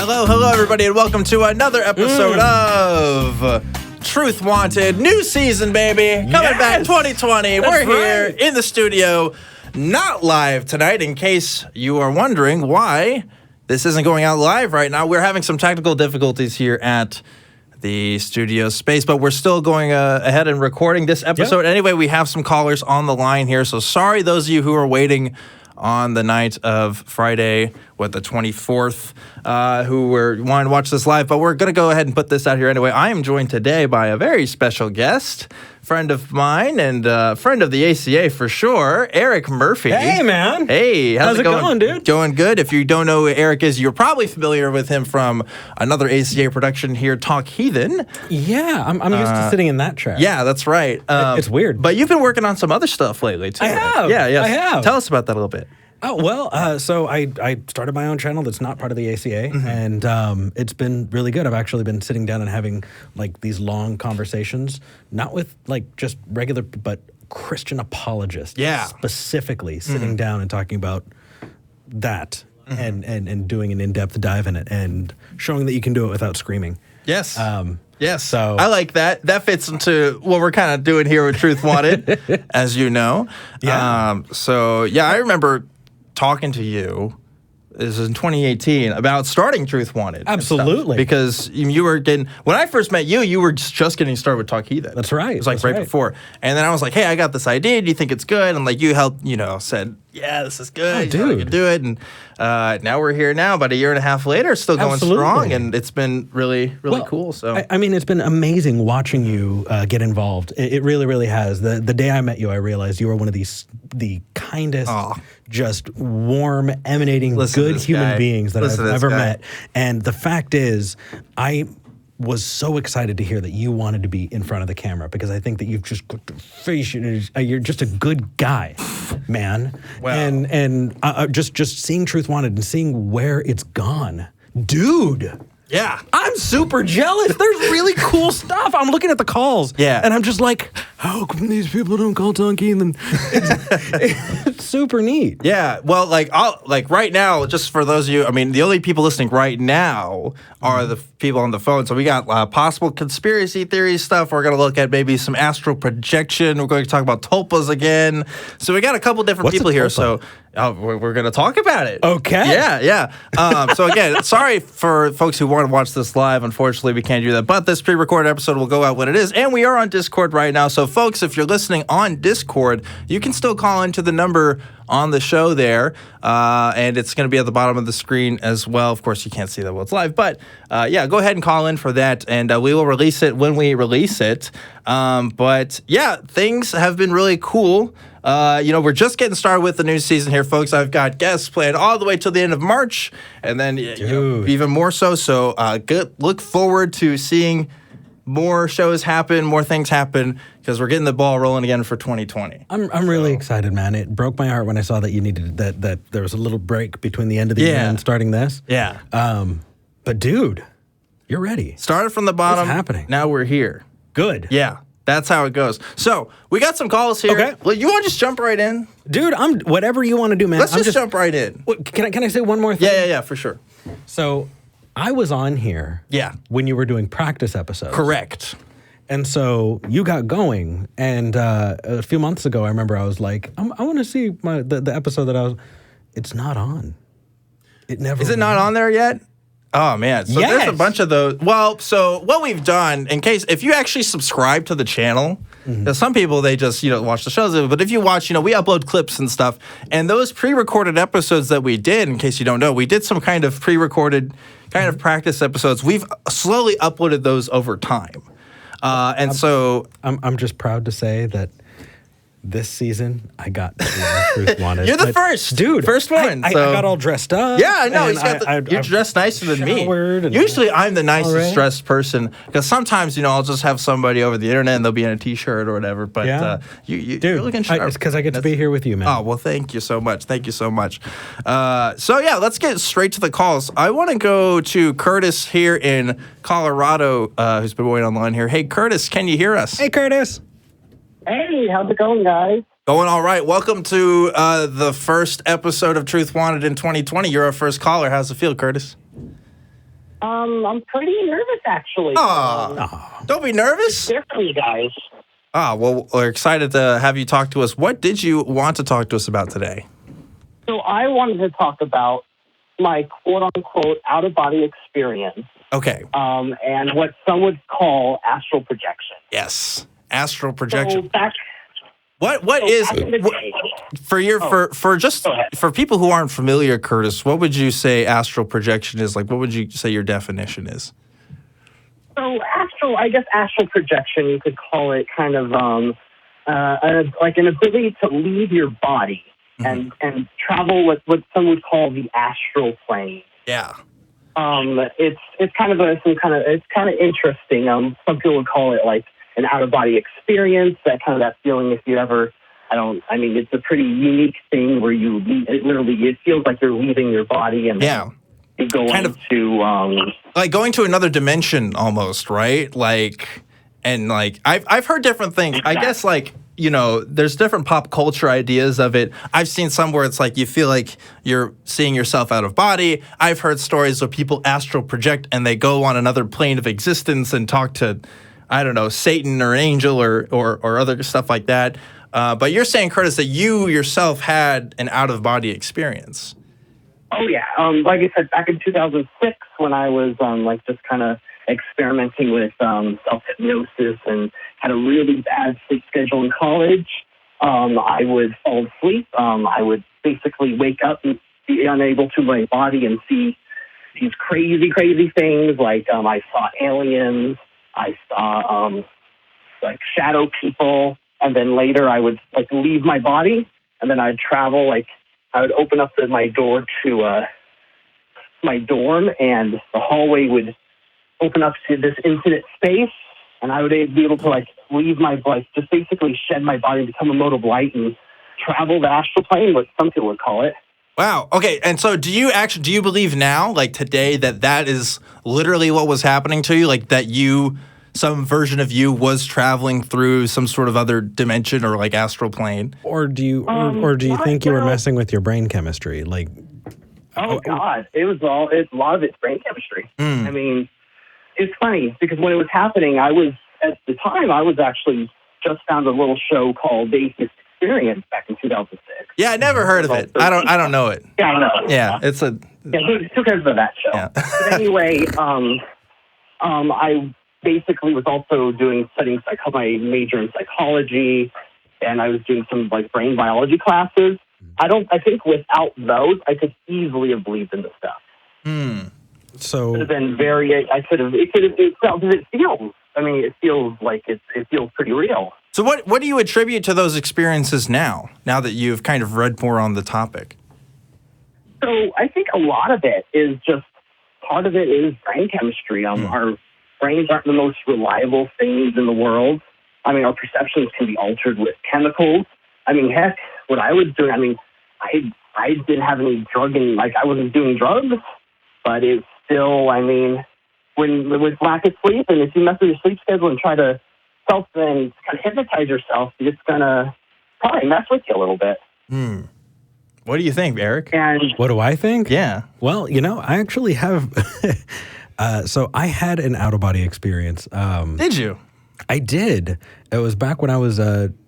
Hello, everybody, and welcome to another episode of Truth Wanted. New season, baby. Coming back 2020. We're here in the studio, not live tonight, in case you are wondering why this isn't going out live right now. We're having some technical difficulties here at the studio space, but we're still going ahead and recording this episode. Anyway, we have some callers on the line here, so sorry those of you who are waiting on the night of Friday, the 24th, who wanting to watch this live, but we're going to go ahead and put this out here anyway. I am joined today by a very special guest, friend of mine and friend of the ACA for sure, Eric Murphy. Hey, man. Hey, how's it going, dude? Going good. If you don't know who Eric is, you're probably familiar with him from another ACA production here, Talk Heathen. Yeah, I'm used to sitting in that chair. Yeah, that's right. It's weird. But you've been working on some other stuff lately, too. I have. Yeah, yes. I have. Tell us about that a little bit. Oh, well, so I started my own channel that's not part of the ACA, and it's been really good. I've actually been sitting down and having, like, these long conversations, not with, like, just regular, but Christian apologists. Yeah. Specifically sitting down and talking about that and doing an in-depth dive in it and showing that you can do it without screaming. Yes. Yes. So I like that. That fits into what we're kind of doing here with Truth Wanted, as you know. Yeah. I remember talking to you, this was in 2018, about starting Truth Wanted. Absolutely. Because you were getting, when I first met you, you were just getting started with Talk Heathen. That's right. It was like right before. And then I was like, hey, I got this idea. Do you think it's good? And like you helped, said, yeah, this is good. Oh, You dude. can do it. And now we're here now, about a year and a half later, still going strong. And it's been really, really cool. So I mean, it's been amazing watching you get involved. It really, really has. The day I met you, I realized you were one of the kindest, just warm, emanating, good human beings that I've ever met. And the fact is, I was so excited to hear that you wanted to be in front of the camera because I think that you've just got the face. You're just a good guy, man. Wow. And just seeing Truth Wanted and seeing where it's gone, dude. yeah. I'm super jealous. There's really cool stuff. I'm looking at the calls. Yeah. And I'm just like, how come these people don't call Talk Heathen? It's super neat. Yeah, well, like right now, just for those of you, I mean, the only people listening right now are the people on the phone. So we got possible conspiracy theory stuff. We're going to look at maybe some astral projection. We're going to talk about tulpas again. So we got a couple different people here. So we're going to talk about it. Okay. Yeah. So again, sorry for folks who want to watch this live. Unfortunately, we can't do that. But this pre-recorded episode will go out when it is. And we are on Discord right now. So folks, if you're listening on Discord, you can still call into the number on the show there. And it's going to be at the bottom of the screen as well. Of course, you can't see that while it's live. But go ahead and call in for that. And we will release it when we release it. But yeah, things have been really cool. We're just getting started with the new season here, folks. I've got guests planned all the way till the end of March, and then even more so. So look forward to seeing more shows happen, more things happen, because we're getting the ball rolling again for 2020. I'm really excited, man. It broke my heart when I saw that you needed that there was a little break between the end of the year and starting this. Yeah. But dude, you're ready. Started from the bottom. What's happening? Now we're here. Good. Yeah. That's how it goes. So we got some calls here. Okay. Well, you want to just jump right in? Dude, whatever you want to do, man. Let's just jump right in. Can I say one more thing? Yeah, for sure. So I was on here when you were doing practice episodes. Correct. And so you got going, and a few months ago, I remember I was like, I want to see the episode that it's not on. It never Is it not on there yet? Oh, man. So there's a bunch of those. Well, so what we've done, if you actually subscribe to the channel, because some people, they just, watch the shows, but if you watch, we upload clips and stuff, and those pre-recorded episodes that we did, in case you don't know, we did some kind of pre-recorded kind of practice episodes. We've slowly uploaded those over time. I'm just proud to say that this season, I got Truth Wanted. You're the first. Dude. First one. I got all dressed up. Yeah, I know. You're dressed nicer than me. Usually, I'm the nicest dressed person, because sometimes, I'll just have somebody over the internet and they'll be in a T-shirt or whatever. But you're looking sharp. It's because I get to be here with you, man. Oh, well, thank you so much. Thank you so much. Let's get straight to the calls. I want to go to Curtis here in Colorado, who's been waiting online here. Hey, Curtis, can you hear us? Hey, Curtis. Hey, how's it going, guys? Going all right. Welcome to the first episode of Truth Wanted in 2020. You're our first caller. How's it feel, Curtis? I'm pretty nervous, actually. Don't be nervous. It's different, you guys. Well, we're excited to have you talk to us. What did you want to talk to us about today? So I wanted to talk about my quote-unquote out-of-body experience. Okay. And what some would call astral projection. Yes, astral projection. So for people who aren't familiar, Curtis, what would you say astral projection is? Like, what would you say your definition is? So astral projection, you could call it kind of like an ability to leave your body and travel what some would call the astral plane. Yeah. It's kind of interesting. Some people would call it like an out of body experience. That feeling if you ever. It's a pretty unique thing where it feels like you're leaving your body and you go like going to another dimension almost, right? I've heard different things. Exactly. I guess there's different pop culture ideas of it. I've seen some where it's like you feel like you're seeing yourself out of body. I've heard stories where people astral project and they go on another plane of existence and talk to, I don't know, Satan or angel or other stuff like that. But you're saying, Curtis, that you yourself had an out-of-body experience. Oh, yeah. Like I said, back in 2006 when I was just kind of experimenting with self-hypnosis and had a really bad sleep schedule in college, I would fall asleep. I would basically wake up and be unable to my body and see these crazy, crazy things. Like I saw aliens. I saw shadow people. And then later I would leave my body, and then I'd travel. I would open up my door to my dorm, and the hallway would open up to this infinite space, and I would be able to leave just basically shed my body, become a mode of light, and travel the astral plane, what some people would call it. Wow. Okay. And so do you believe now, today, that is literally what was happening to you? Some version of you was traveling through some sort of other dimension or astral plane? Or do you think you were messing with your brain chemistry? Oh God, a lot of it's brain chemistry. I mean, it's funny because when it was happening, I was actually just found a little show called The Atheist Experience back in 2006. Yeah, I never heard of it. I don't know it. Yeah, I know. Yeah, it's a. Yeah, who cares about that show? Yeah. But anyway, I basically was also studying my major in psychology, and I was doing some brain biology classes. I think without those, I could easily have believed in this stuff. So it could have been it feels pretty real. So what do you attribute to those experiences now that you've kind of read more on the topic? So I think a lot of it is just, part of it is brain chemistry. Our brains aren't the most reliable things in the world. Our perceptions can be altered with chemicals. Heck, what I was doing, I didn't have any I wasn't doing drugs, but it's still, with lack of sleep, and if you mess with your sleep schedule and try to kind of hypnotize yourself, it's going to probably mess with you a little bit. What do you think, Eric? And what do I think? Yeah. Well, I actually have... So I had an out-of-body experience. Did you? I did. It was back when I was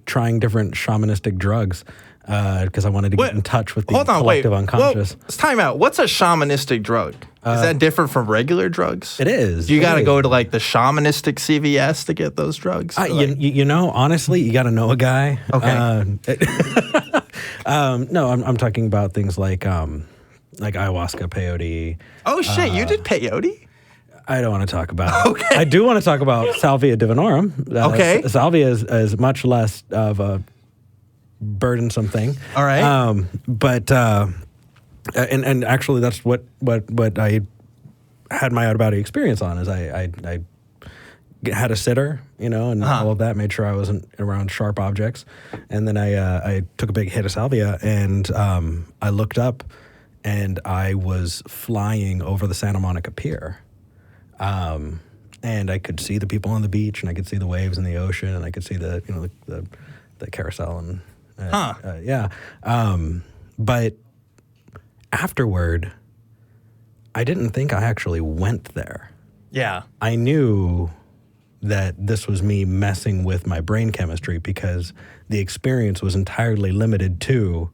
trying different shamanistic drugs because I wanted to get in touch with the collective unconscious. Well, time out. What's a shamanistic drug? Is that different from regular drugs? It is. You got to go to the shamanistic CVS to get those drugs? Honestly, you got to know a guy. Okay. No, I'm talking about things like ayahuasca, peyote. Oh, shit. You did peyote? I don't want to talk about it. Okay. I do want to talk about Salvia divinorum. Okay. Salvia is much less of a burdensome thing. All right. And actually that's what I had my out-of-body experience on is I had a sitter, and all of that, made sure I wasn't around sharp objects. And then I took a big hit of Salvia and I looked up and I was flying over the Santa Monica Pier. And I could see the people on the beach, and I could see the waves in the ocean, and I could see the carousel, and yeah. But afterward, I didn't think I actually went there. Yeah. I knew that this was me messing with my brain chemistry because the experience was entirely limited to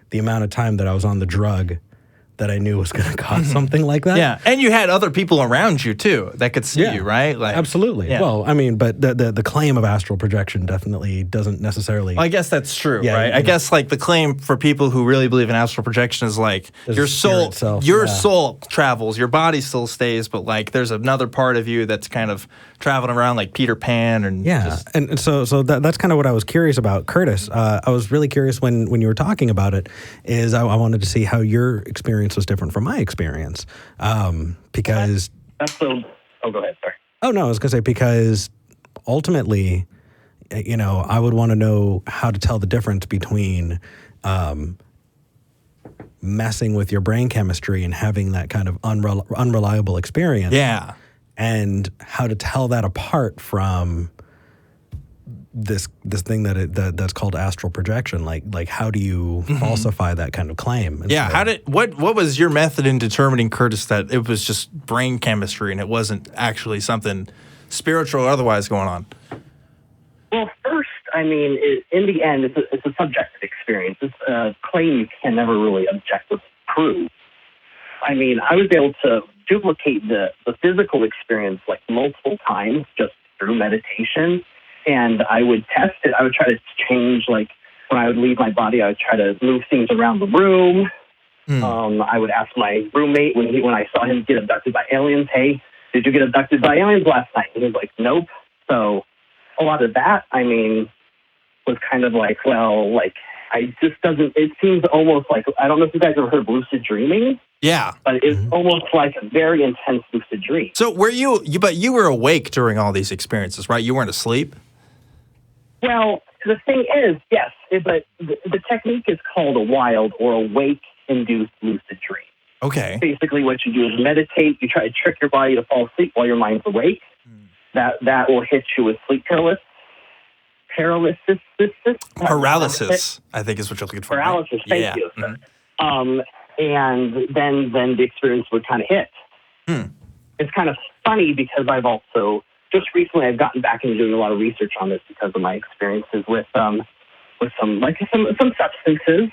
the amount of time that I was on the drug that I knew was going to cause something like that. Yeah, and you had other people around you too that could see you, right? Like, absolutely. Yeah. Well, I mean, but the claim of astral projection definitely doesn't necessarily. I guess that's true, right? I guess like the claim for people who really believe in astral projection is like your soul, soul travels, your body still stays, but like there's another part of you that's kind of traveling around like Peter Pan, and and so that's kind of what I was curious about, Curtis. I was really curious when you were talking about it. Is I wanted to see how your experience was different from my experience, because go ahead, sorry. Oh no, I was gonna say because ultimately, I would want to know how to tell the difference between messing with your brain chemistry and having that kind of unreliable experience. Yeah. And how to tell that apart from this thing that's called astral projection. Like how do you falsify that kind of claim? And what was your method in determining, Curtis, that it was just brain chemistry and it wasn't actually something spiritual or otherwise going on? Well, first, I mean, in the end, it's a subjective experience. It's a claim you can never really objectively prove. I mean, I was able to duplicate the physical experience like multiple times just through meditation, and I would test it. I would try to change, like when I would leave my body, I would try to move things around the room. I would ask my roommate when I saw him get abducted by aliens, hey, did you get abducted by aliens last night? And he was like, nope. So a lot of that, I mean, was kind of like, well, like, it seems almost like, I don't know if you guys ever heard of lucid dreaming. Yeah. But it's almost like a very intense lucid dream. So but you were awake during all these experiences, right? You weren't asleep? Well, the thing is, yes, but the technique is called a wild or awake-induced lucid dream. Okay. Basically, what you do is meditate. You try to trick your body to fall asleep while your mind's awake. That will hit you with sleep paralysis. Paralysis, I think is what you're looking for. Paralysis, thank you. And then the experience would kind of hit. It's kind of funny because I've also, just recently, I've gotten back into doing a lot of research on this because of my experiences with some substances.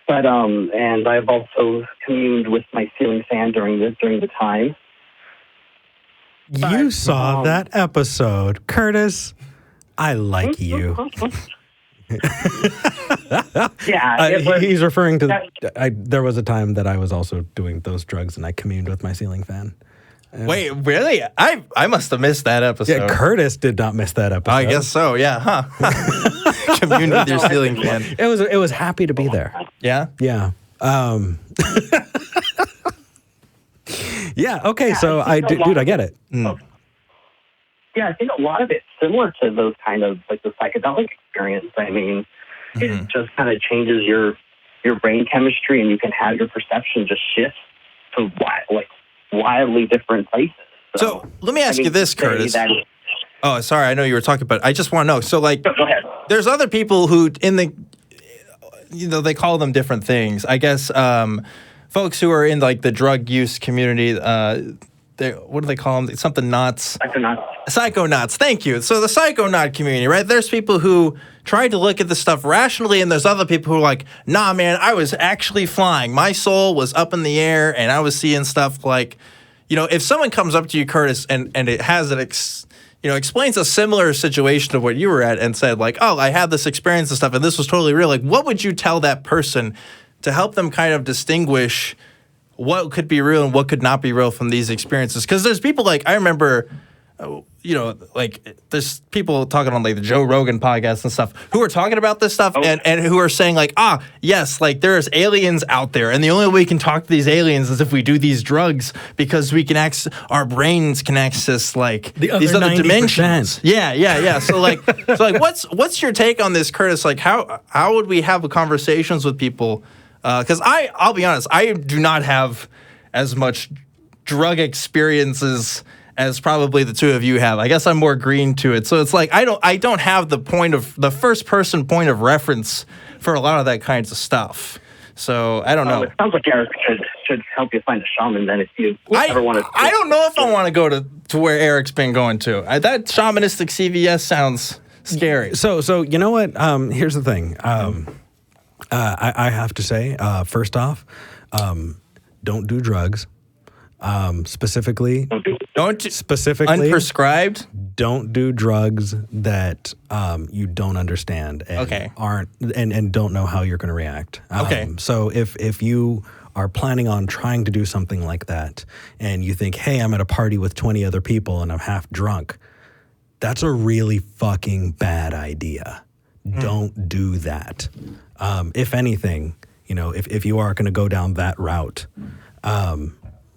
But and I've also communed with my ceiling fan during the time. You saw that episode, Curtis. I like you. Yeah, he's referring to. There was a time that I was also doing those drugs, and I communed with my ceiling fan. Wait, really? I must have missed that episode. Yeah, Curtis did not miss that episode. I guess so. Yeah, huh? Communed with your ceiling fan. It was happy to be there. Yeah. Yeah. Yeah. Okay. So I get it. Yeah, I think a lot of it's similar to those kind of like the psychedelic experience. I mean, it just kind of changes your brain chemistry, and you can have your perception just shift to wildly different places. So let me ask you this, Curtis. Oh, sorry. I know you were talking about. I just want to know. So, like, go ahead. There's other people who they call them different things. I guess folks who are in like the drug use community. What do they call them? Something knots. Psychonauts. Thank you. So the psychonaut community, right? There's people who try to look at the stuff rationally, and there's other people who are like, nah, man, I was actually flying. My soul was up in the air, and I was seeing stuff like, if someone comes up to you, Curtis, and it has explains a similar situation to what you were at and said like, oh, I had this experience and stuff, and this was totally real. Like, what would you tell that person to help them kind of distinguish what could be real and what could not be real from these experiences? Because there's people like, I remember, like there's people talking on like the Joe Rogan podcast and stuff who are talking about this stuff and who are saying like, yes, like there's aliens out there, and the only way we can talk to these aliens is if we do these drugs because we can our brains can access like these other 90%. Dimensions. Yeah. So what's your take on this, Curtis? Like how would we have conversations with people? Because I'll be honest, I do not have as much drug experiences as probably the two of you have. I guess I'm more green to it. So it's like I don't have the first person point of reference for a lot of that kinds of stuff. So I don't know. It sounds like Eric should help you find a shaman then if you ever want to. I don't know if I want to go to where Eric's been going to. That shamanistic CVS sounds scary. So you know what? Here's the thing. I have to say, first off, don't do drugs. Specifically, unprescribed. Don't do drugs that you don't understand and aren't and don't know how you're going to react. So if you are planning on trying to do something like that and you think, hey, I'm at a party with 20 other people and I'm half drunk, that's a really fucking bad idea. Don't do that. If anything, if you are going to go down that route,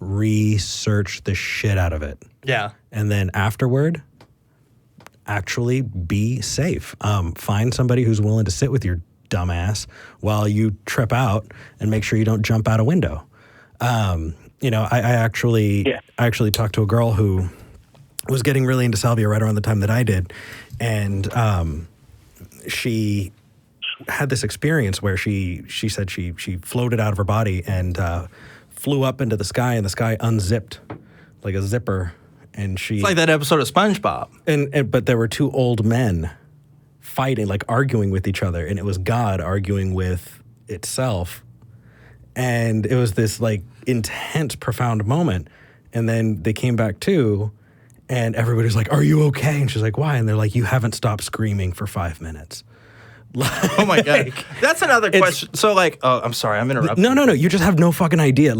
research the shit out of it. Yeah. And then afterward, actually be safe. Find somebody who's willing to sit with your dumbass while you trip out and make sure you don't jump out a window. I actually talked to a girl who was getting really into salvia right around the time that I did. And she had this experience where she said she floated out of her body and flew up into the sky, and the sky unzipped like a zipper. And it's like that episode of SpongeBob. But there were two old men fighting, like arguing with each other, and it was God arguing with itself. And it was this like intense, profound moment. And then they came back to, and everybody's like, "Are you okay?" And she's like, "Why?" And they're like, "You haven't stopped screaming for 5 minutes." Oh my God. That's another question. So I'm sorry, I'm interrupting. No. You just have no fucking idea.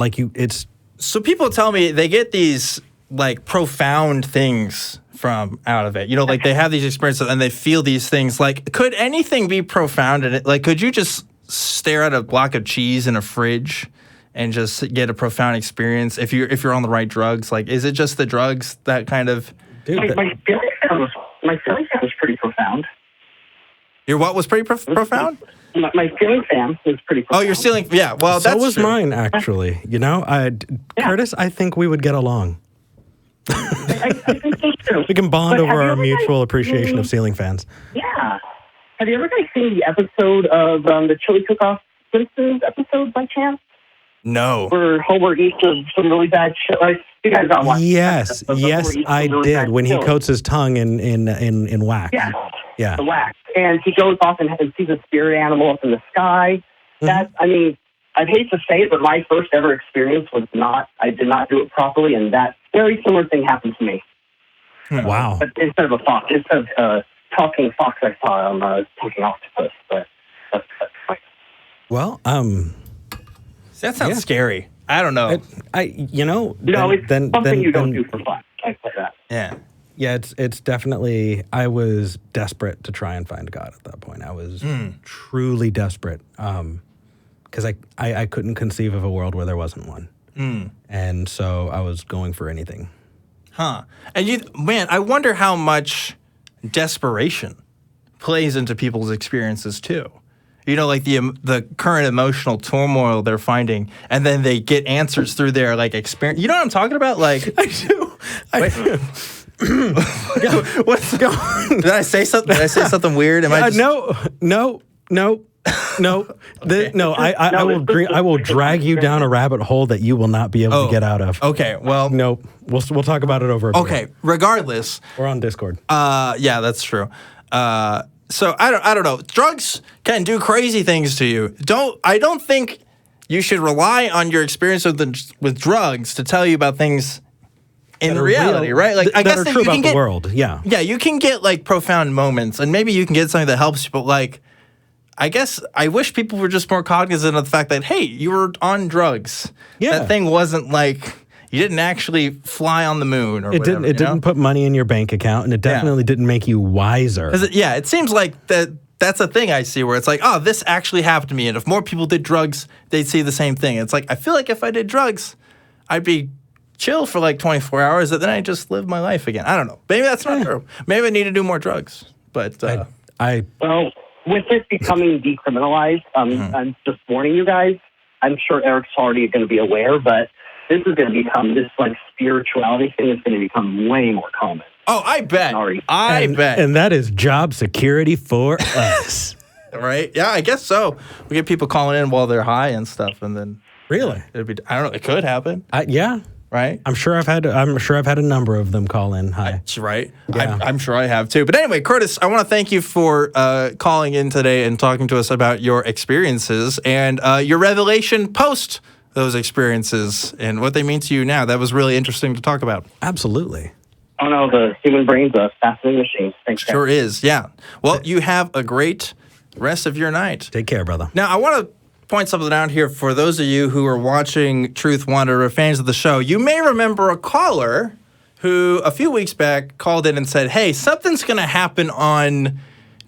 So people tell me they get these like profound things from out of it. Like they have these experiences and they feel these things. Like, could anything be profound in it? Like, could you just stare at a block of cheese in a fridge and just get a profound experience if you're on the right drugs? Like, is it just the drugs that kind of? Dude, my ceiling fan was pretty profound. Your what was pretty profound? My ceiling fan was pretty profound. Oh, your ceiling, yeah. Well, so that's was true. Mine, actually. Curtis, I think we would get along. I think so too. We can bond over our mutual appreciation of ceiling fans. Yeah. Have you ever guys seen the episode of the Chili Cook-Off Simpsons episode by chance? No. Where Homer eats some really bad shit. Like, you guys got one. Yes, I did. When he coats his tongue in wax. Yeah. The wax. And he goes off and sees a spirit animal up in the sky. That, I'd hate to say it, but my first ever experience was I did not do it properly, and that very similar thing happened to me. Wow. But instead of a fox, instead of talking fox, I saw talking octopus. But that's fine. Well, that sounds scary. I don't know. No, it's something you don't do for fun. I say that. Yeah. Yeah, it's definitely, I was desperate to try and find God at that point. I was truly desperate because I couldn't conceive of a world where there wasn't one. And so I was going for anything. Huh. And I wonder how much desperation plays into people's experiences too. Like the current emotional turmoil they're finding, and then they get answers through their experience. You know what I'm talking about? Like I do. What's going on? Did I say something? Did I say something weird? Am I just... No. Okay. I will drag you down a rabbit hole that you will not be able to get out of. Okay. Well, no. We'll talk about it over. Okay. Regardless, we're on Discord. Yeah, that's true. So I don't know. Drugs can do crazy things to you. I don't think you should rely on your experience with drugs to tell you about things in reality, real, right? Like I guess are true about the world. Yeah. Yeah, you can get profound moments, and maybe you can get something that helps you. But I guess I wish people were just more cognizant of the fact that hey, you were on drugs. Yeah. That thing wasn't you didn't actually fly on the moon or whatever. It didn't put money in your bank account, and it definitely didn't make you wiser. It seems like that's a thing I see where it's like, oh, this actually happened to me, and if more people did drugs, they'd see the same thing. It's like I feel like if I did drugs, I'd be chill for 24 hours, and then I just live my life again. I don't know. Maybe that's not true. Maybe I need to do more drugs. But well, with it becoming decriminalized, I'm just warning you guys. I'm sure Eric's already going to be aware, but this is going to become this spirituality thing is going to become way more common. Oh, I bet. I bet. And that is job security for us. Right? Yeah, I guess so. We get people calling in while they're high and stuff, and then Really? I don't know. It could happen. Yeah. Right. I'm sure I've had a number of them call in. Hi. That's right. Yeah. I'm sure I have too. But anyway, Curtis, I want to thank you for calling in today and talking to us about your experiences and your revelation post those experiences and what they mean to you now. That was really interesting to talk about. Absolutely. Oh no, the human brain's a fascinating machine. Thanks, guys. Sure is. Yeah. Well, you have a great rest of your night. Take care, brother. Now, I want to point something out here for those of you who are watching Truth Wanted or fans of the show. You may remember a caller who a few weeks back called in and said, hey, something's going to happen on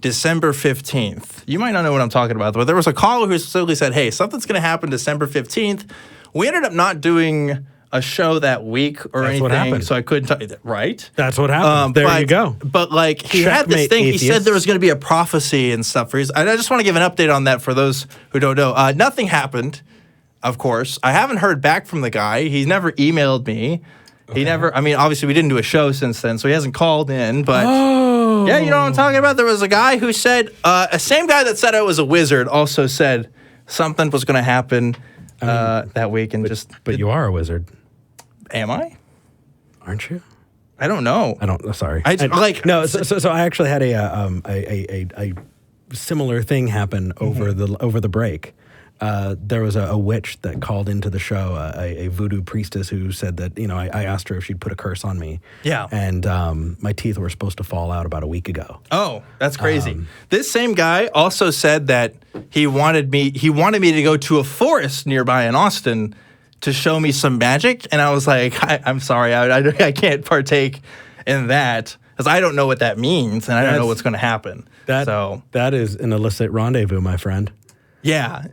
December 15th. You might not know what I'm talking about, but there was a caller who specifically said, hey, something's going to happen December 15th. We ended up not doing a show that week or That's what anything, happened. so I couldn't tell you that, right? That's what happened. There you go. But like he had this Checkmate, thing, atheists. he said there was going to be a prophecy and stuff. And I just want to give an update on that for those who don't know. Nothing happened, of course. I haven't heard back from the guy. He's never emailed me. He never, I mean, obviously we didn't do a show since then, so he hasn't called in, but yeah, you know what I'm talking about? There was a guy who said, a same guy that said I was a wizard also said something was going to happen that week and But you are a wizard. Am I? Aren't you? I don't know. Sorry. No. So I actually had a similar thing happen over the break. There was a witch that called into the show, a voodoo priestess who said that, I asked her if she'd put a curse on me. Yeah. And my teeth were supposed to fall out about a week ago. Oh, that's crazy. This same guy also said that he wanted me to go to a forest nearby in Austin to show me some magic. And I was like, I'm sorry, I can't partake in that because I don't know what that means and I don't know what's going to happen. That is an illicit rendezvous, my friend. Yeah.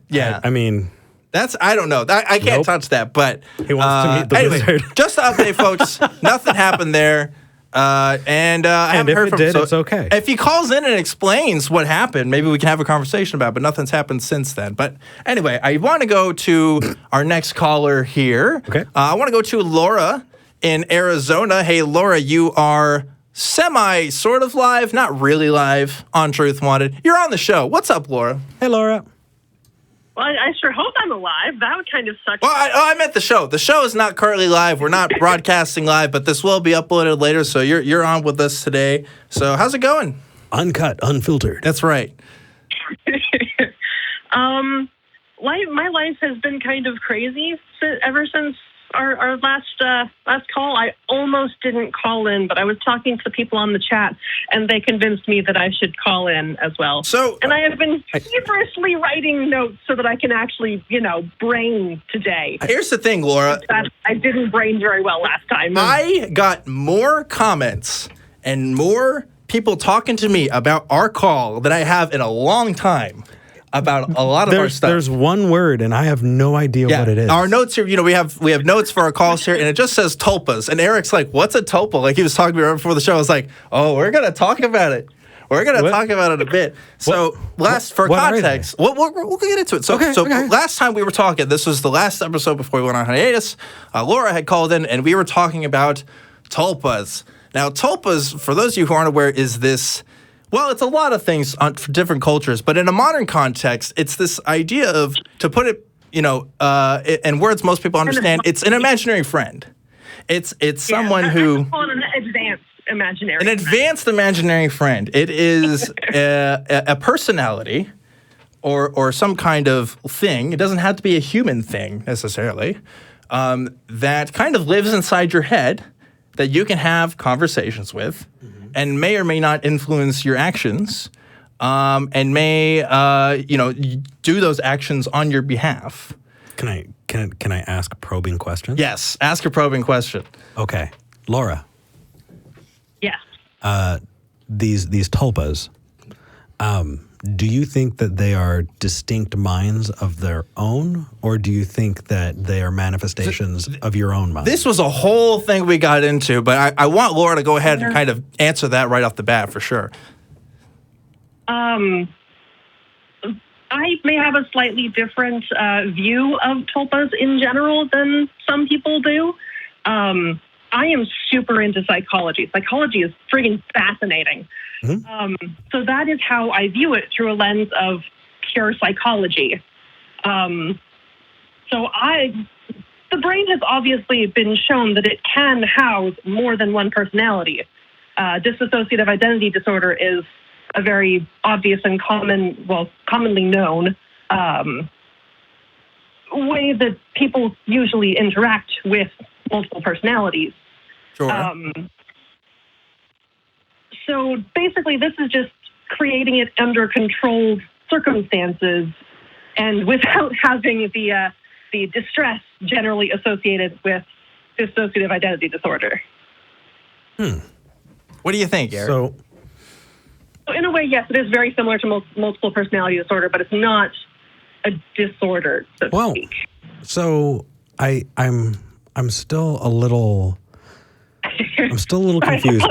I mean, I don't know. I can't touch that, but he wants to meet the wizard. Just to update folks, nothing happened there. I haven't heard from him. So it's okay. If he calls in and explains what happened, maybe we can have a conversation about it, but nothing's happened since then. But anyway, I want to go to our next caller here. Okay. I want to go to Laura in Arizona. Hey, Laura, you are sort of live, not really live on Truth Wanted. You're on the show. What's up, Laura? Hey, Laura. Well, I sure hope I'm alive. That would kind of suck. Well, I meant the show. The show is not currently live. We're not broadcasting live, but this will be uploaded later, so you're on with us today. So how's it going? Uncut, unfiltered. That's right. My life has been kind of crazy ever since our last call. I almost didn't call in, but I was talking to the people on the chat, and they convinced me that I should call in as well. And I have been feverishly writing notes so that I can actually, brain today. Here's the thing, Laura. I didn't brain very well last time. I got more comments and more people talking to me about our call than I have in a long time. About a lot of our stuff. There's one word, and I have no idea what it is. Our notes here, we have notes for our calls here, and it just says tulpas. And Eric's like, "What's a tulpa?" Like he was talking to me right before the show. I was like, "Oh, we're gonna talk about it. We're gonna talk about it a bit." So for context, we'll get into it. So last time we were talking, this was the last episode before we went on hiatus. Laura had called in, and we were talking about tulpas. Now, tulpas, for those of you who aren't aware, is this. Well, it's a lot of things for different cultures, but in a modern context, it's this idea of, to put it, in words most people understand, it's an imaginary friend. It's someone who... I call it an advanced imaginary friend. An advanced imaginary friend. It is a personality or some kind of thing. It doesn't have to be a human thing, necessarily, that kind of lives inside your head that you can have conversations with. And may or may not influence your actions, and may do those actions on your behalf. Can I ask probing questions? Yes, ask a probing question. Okay, Laura. Yes. These tulpas. Do you think that they are distinct minds of their own, or do you think that they are manifestations of your own mind? This was a whole thing we got into, but I want Laura to go ahead and kind of answer that right off the bat for sure. I may have a slightly different view of tulpas in general than some people do. I am super into psychology. Psychology is friggin' fascinating. Mm-hmm. So that is how I view it, through a lens of pure psychology. So the brain has obviously been shown that it can house more than one personality. Dissociative identity disorder is a very obvious and commonly known way that people usually interact with multiple personalities. Sure. So basically, this is just creating it under controlled circumstances and without having the distress generally associated with dissociative identity disorder. What do you think, Eric? So in a way, yes, it is very similar to multiple personality disorder, but it's not a disorder, so to speak. So I'm still a little confused.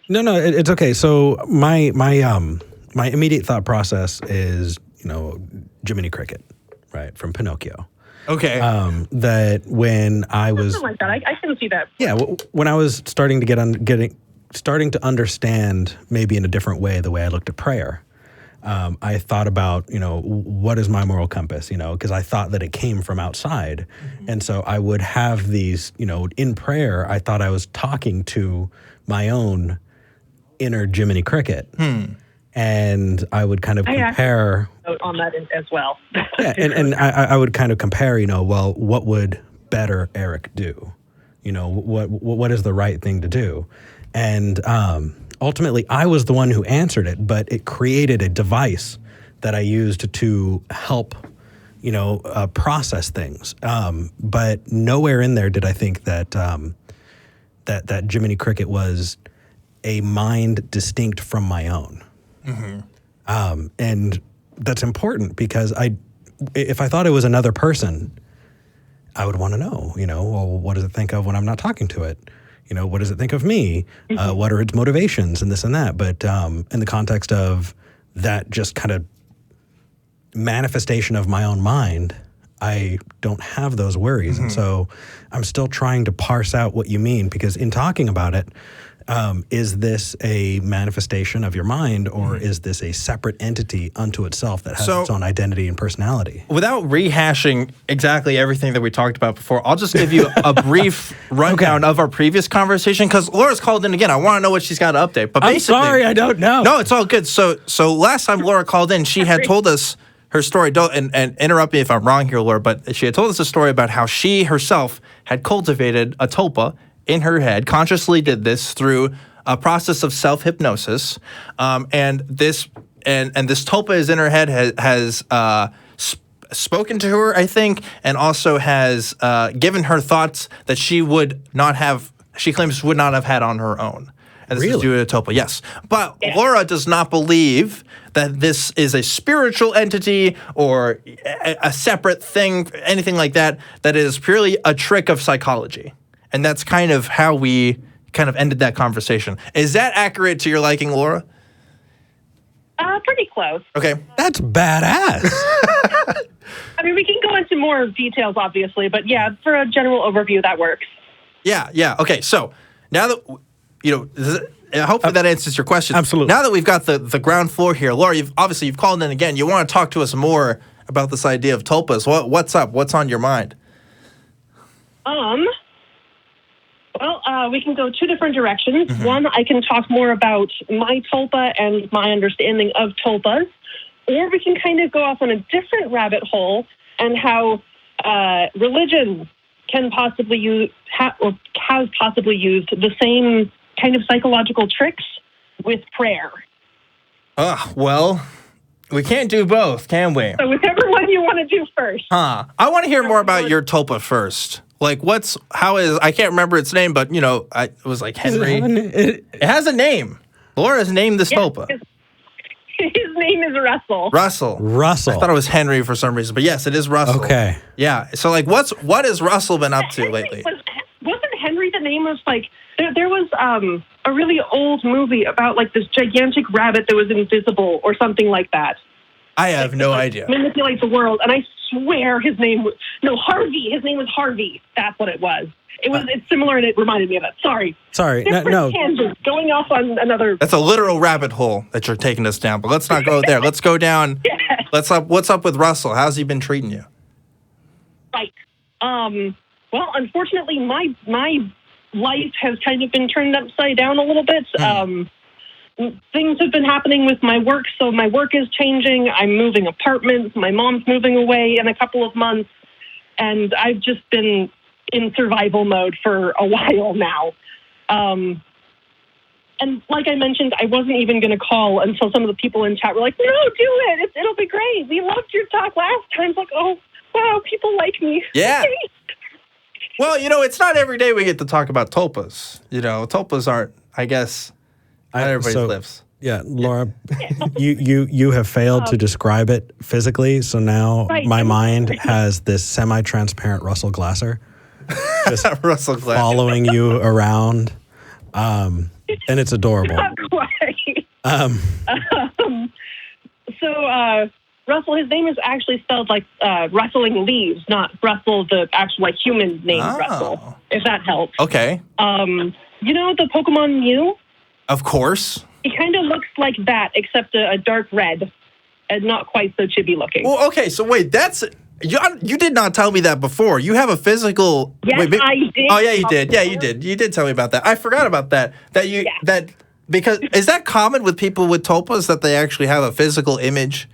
No, it's okay. So my immediate thought process is, Jiminy Cricket, right, from Pinocchio. Okay. That when I was something like that, I can see that. Yeah, when I was starting to understand maybe in a different way the way I looked at prayer. I thought about, what is my moral compass, because I thought that it came from outside. Mm-hmm. And so I would have these, in prayer, I thought I was talking to my own inner Jiminy Cricket. And I would kind of compare. On that as well. Yeah, and I would kind of compare, well, what would better Eric do? What is the right thing to do? And ultimately, I was the one who answered it, but it created a device that I used to help, process things. But nowhere in there did I think that that Jiminy Cricket was a mind distinct from my own. Mm-hmm. And that's important because if I thought it was another person, I would want to know, well, what does it think of when I'm not talking to it? What does it think of me? Mm-hmm. What are its motivations and this and that? But in the context of that just kind of manifestation of my own mind, I don't have those worries. Mm-hmm. And so I'm still trying to parse out what you mean, because in talking about it, is this a manifestation of your mind, or is this a separate entity unto itself that has its own identity and personality? Without rehashing exactly everything that we talked about before, I'll just give you a brief rundown of our previous conversation, because Laura's called in again. I want to know what she's got to update. But I'm sorry, I don't know. No, it's all good. So last time Laura called in, she had told us her story. And interrupt me if I'm wrong here, Laura, but she had told us a story about how she herself had cultivated a tulpa in her head, consciously did this through a process of self-hypnosis, and this tulpa is in her head has spoken to her, I think, and also has given her thoughts that she claims would not have had on her own. And this is due to tulpa, yes. But Laura does not believe that this is a spiritual entity or a separate thing, anything like that. That is purely a trick of psychology. And that's kind of how we kind of ended that conversation. Is that accurate to your liking, Laura? Pretty close. Okay. That's badass. I mean, we can go into more details, obviously, but yeah, for a general overview, that works. Yeah. Okay, so now that, hopefully that answers your question. Absolutely. Now that we've got the ground floor here, Laura, you've called in again. You want to talk to us more about this idea of tulpas. What's up? What's on your mind? Well, we can go two different directions. Mm-hmm. One, I can talk more about my tulpa and my understanding of tulpas, or we can kind of go off on a different rabbit hole and how religion can possibly use or has possibly used the same kind of psychological tricks with prayer. Well, we can't do both, can we? So whichever one you want to do first. I want to hear more about your tulpa first. Like, I can't remember its name, but, it was like Henry. It has a name. Laura's named this tulpa. His name is Russell. Russell. I thought it was Henry for some reason, but yes, it is Russell. Okay. Yeah. So, like, what has Russell been up to lately? Wasn't Henry the name of, like, there was a really old movie about, like, this gigantic rabbit that was invisible or something like that. I have no idea. Manipulate the world, and I swear his name was Harvey. His name was Harvey. That's what it was. It's similar, and it reminded me of it. Sorry. No. Tangent, going off on another. That's a literal rabbit hole that you're taking us down. But let's not go there. Let's go down. What's up with Russell? How's he been treating you? Right. Well, unfortunately, my life has kind of been turned upside down a little bit. Things have been happening with my work, so my work is changing. I'm moving apartments. My mom's moving away in a couple of months, and I've just been in survival mode for a while now. And like I mentioned, I wasn't even going to call until some of the people in chat were like, "No, do it. It'll be great. We loved your talk last time." It's like, oh, wow, people like me. Yeah. Well, it's not every day we get to talk about tulpas. Tulpas aren't, I guess, not everybody lives. Yeah, Laura, you have failed to describe it physically, so now my mind has this semi-transparent Russell Glasser just Russell Glasser following you around, and it's adorable. Not quite. Russell, his name is actually spelled like rustling leaves, not Russell, the actual human name Russell, if that helps. Okay. The Pokemon Mew? Of course. He kind of looks like that, except a dark red and not quite so chibi looking. Well, okay, so wait, that's... You did not tell me that before. You have a physical... Yes, I did. Oh, yeah, you did. Yeah, you did. You did tell me about that. I forgot about that. Because is that common with people with tulpas, that they actually have a physical image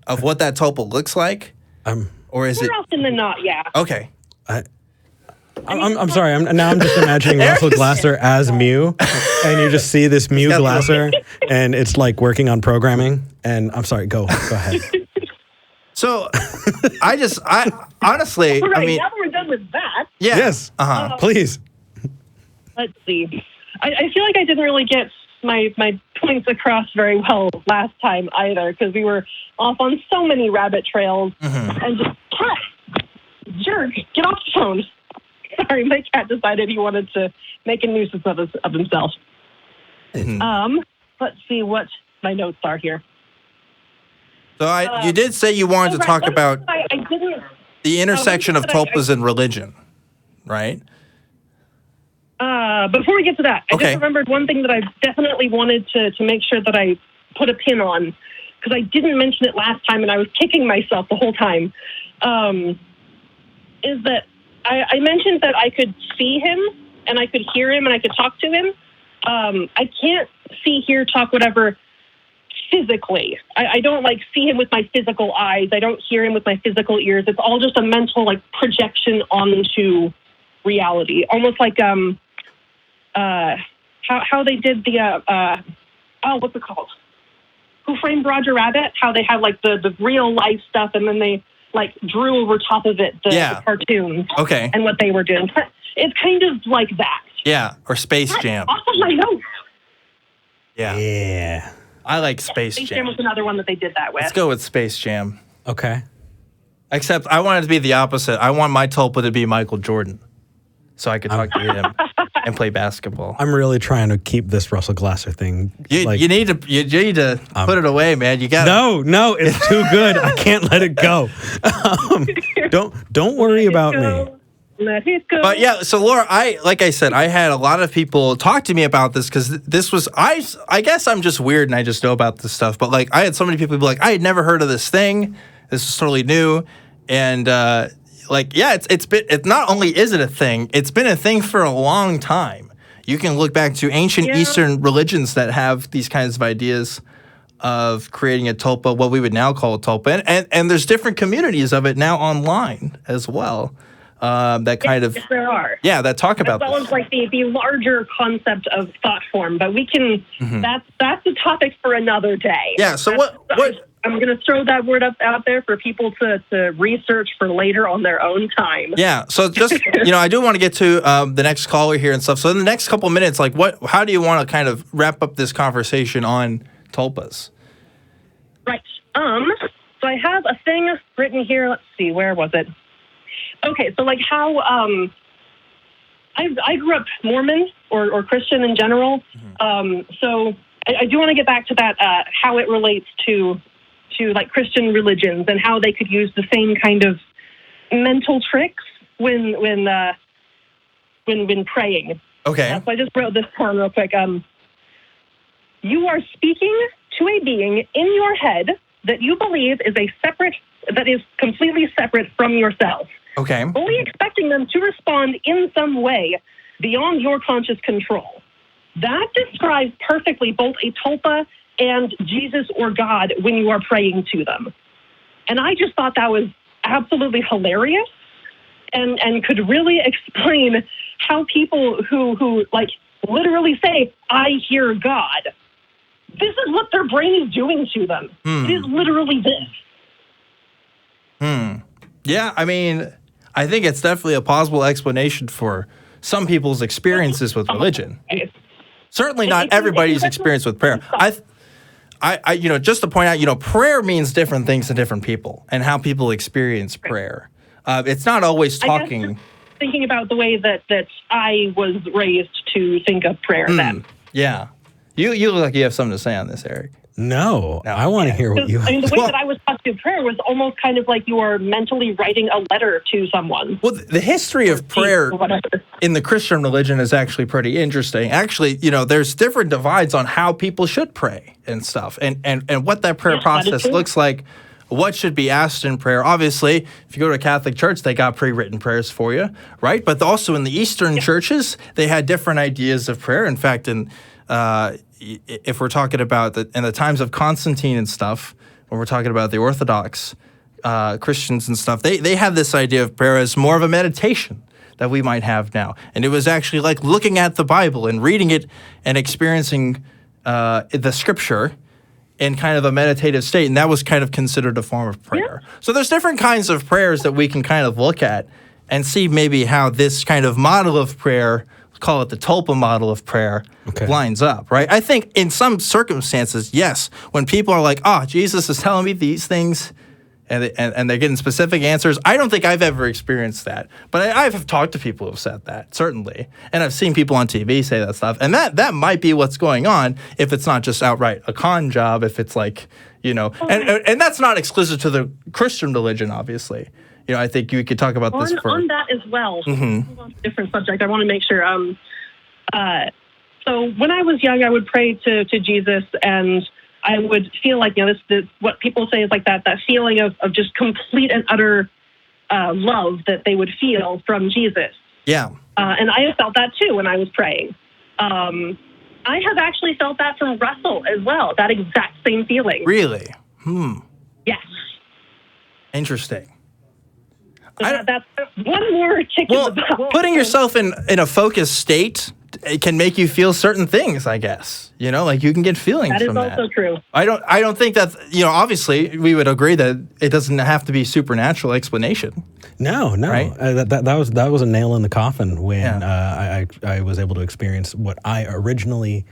of what that tulpa looks like? Or is More often than not, yeah. Okay. I'm sorry. I'm just imagining Russell Glasser as Mew, and you just see this Mew Glasser, and it's like working on programming. And I'm sorry. Go ahead. So, I honestly, All right, I mean, now that we're done with that. yeah. Yes. Please. Let's see. I feel like I didn't really get my points across very well last time either, because we were off on so many rabbit trails and just jerk, get off the phone. Sorry, my cat decided he wanted to make a nuisance of himself. Let's see what my notes are here. So you did say you wanted to talk about the intersection of tulpas and religion, right? Before we get to that, I just remembered one thing that I definitely wanted to make sure that I put a pin on, because I didn't mention it last time and I was kicking myself the whole time, is that I mentioned that I could see him and I could hear him and I could talk to him. I can't see, hear, talk, whatever physically. I don't see him with my physical eyes. I don't hear him with my physical ears. It's all just a mental projection onto reality. Almost like how they did the what's it called? Who Framed Roger Rabbit? How they have the real life stuff and then they drew over top of it the cartoons. Okay. And what they were doing. It's kind of like that. Yeah, or Space Jam. Off of my notes. Yeah. Yeah. I like Space Space Jam was another one that they did that with. Let's go with Space Jam. Okay. Except I want it to be the opposite. I want my tulpa to be Michael Jordan, so I could talk to him and play basketball. I'm really trying to keep this Russell Glasser thing. You need to put it away, man. You got No, it's too good. I can't let it go. Don't worry about me. Let it go. But yeah, so Laura, like I said, I had a lot of people talk to me about this because this was I guess I'm just weird and I just know about this stuff. But I had so many people be like, I had never heard of this thing. This is totally new, and it's not only is it a thing, it's been a thing for a long time. You can look back to ancient Eastern religions that have these kinds of ideas of creating a tulpa, what we would now call a tulpa, and there's different communities of it now online as well. That kind of there are that talk about as well as the larger concept of thought form, but we can that's a topic for another day. Yeah. So what I'm going to throw that word out there for people to research for later on their own time. Yeah. So just I do want to get to the next caller here and stuff. So in the next couple minutes, how do you want to kind of wrap up this conversation on tulpas? Right. So I have a thing written here. Let's see, where was it? Okay, so how I grew up Mormon or Christian in general. So I do want to get back to that, how it relates to Christian religions and how they could use the same kind of mental tricks when praying. Okay. So I just wrote this down real quick. You are speaking to a being in your head that you believe is completely separate from yourself. Okay. Fully expecting them to respond in some way beyond your conscious control. That describes perfectly both a tulpa and Jesus or God when you are praying to them. And I just thought that was absolutely hilarious and could really explain how people who like literally say, I hear God, this is what their brain is doing to them. It is literally this. Yeah, I mean, I think it's definitely a plausible explanation for some people's experiences with religion. Certainly not everybody's experience with prayer. I just to point out, prayer means different things to different people and how people experience prayer. It's not always talking. I guess just thinking about the way that I was raised to think of prayer then. Yeah. You look like you have something to say on this, Eric. No, I want to hear what you have. I mean, the way that I was taught to do prayer was almost kind of like you are mentally writing a letter to someone. Well, the history of prayer in the Christian religion is actually pretty interesting. Actually, there's different divides on how people should pray and stuff, and what that prayer process looks like, what should be asked in prayer. Obviously, if you go to a Catholic church, they got pre-written prayers for you, right? But also in the Eastern churches, they had different ideas of prayer. In fact, if we're talking about in the times of Constantine and stuff, when we're talking about the Orthodox Christians and stuff, they have this idea of prayer as more of a meditation that we might have now. And it was actually like looking at the Bible and reading it and experiencing the scripture in kind of a meditative state. And that was kind of considered a form of prayer. Yeah. So there's different kinds of prayers that we can kind of look at and see maybe how this kind of model of prayer, call it the tulpa model of prayer, lines up, right? I think in some circumstances, yes, when people are like, Jesus is telling me these things, and they're getting specific answers. I don't think I've ever experienced that, but I've talked to people who've said that, certainly, and I've seen people on TV say that stuff, and that might be what's going on if it's not just outright a con job, if it's like, and that's not exclusive to the Christian religion, obviously. I think you could talk about this on that as well. Different subject. I want to make sure. So when I was young, I would pray to Jesus, and I would feel like this what people say is like that feeling of just complete and utter love that they would feel from Jesus. Yeah. And I have felt that too when I was praying. I have actually felt that from Russell as well. That exact same feeling. Really? Yes. Interesting. That's one more tick in the box. Putting yourself in a focused state, it can make you feel certain things, I guess. Like you can get feelings from that. That is also true. I don't think that, obviously we would agree that it doesn't have to be supernatural explanation. No. Right? That was a nail in the coffin when I was able to experience what I originally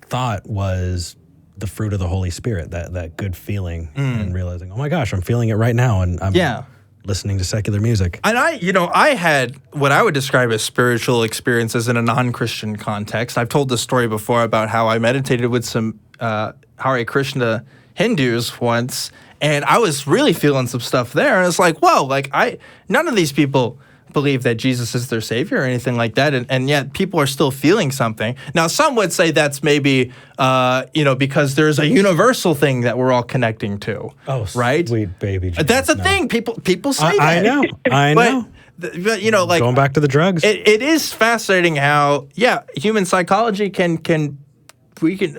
thought was the fruit of the Holy Spirit, that good feeling, and realizing, oh my gosh, I'm feeling it right now, and I'm listening to secular music. And I had what I would describe as spiritual experiences in a non-Christian context. I've told this story before about how I meditated with some Hare Krishna Hindus once, and I was really feeling some stuff there. And it's like, whoa, none of these people believe that Jesus is their savior or anything like that, and yet people are still feeling something. Now, some would say that's maybe, because there's a universal thing that we're all connecting to. Oh, right? Sweet baby Jesus. That's a thing. People say that. I know. But going back to the drugs. It is fascinating how, human psychology can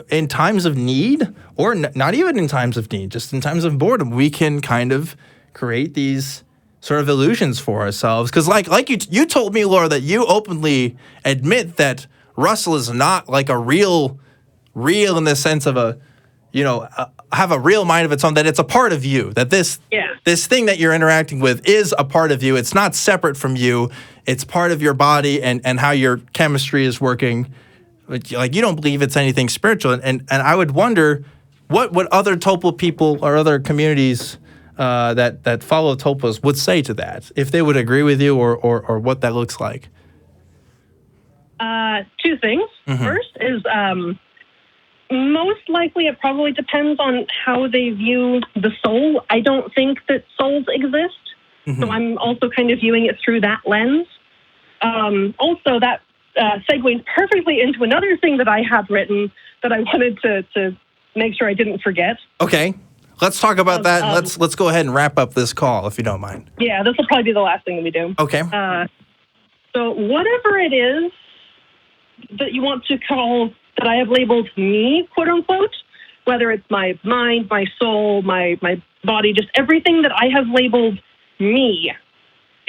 in times of need, or not even in times of need, just in times of boredom, we can kind of create these sort of illusions for ourselves. Because like you told me, Laura, that you openly admit that Russell is not like a real in the sense of have a real mind of its own, that it's a part of you, that this thing that you're interacting with is a part of you. It's not separate from you. It's part of your body and how your chemistry is working. Like, you don't believe it's anything spiritual. And I would wonder what other tulpa people or other communities that follow tulpas would say to that, if they would agree with you or what that looks like. Two things. First is most likely it probably depends on how they view the soul. I don't think that souls exist, so I'm also kind of viewing it through that lens. Also, that segues perfectly into another thing that I have written that I wanted to make sure I didn't forget. Okay. Let's talk about that. And let's go ahead and wrap up this call, if you don't mind. Yeah, this will probably be the last thing that we do. Okay. So whatever it is that you want to call, that I have labeled me, quote unquote, whether it's my mind, my soul, my body, just everything that I have labeled me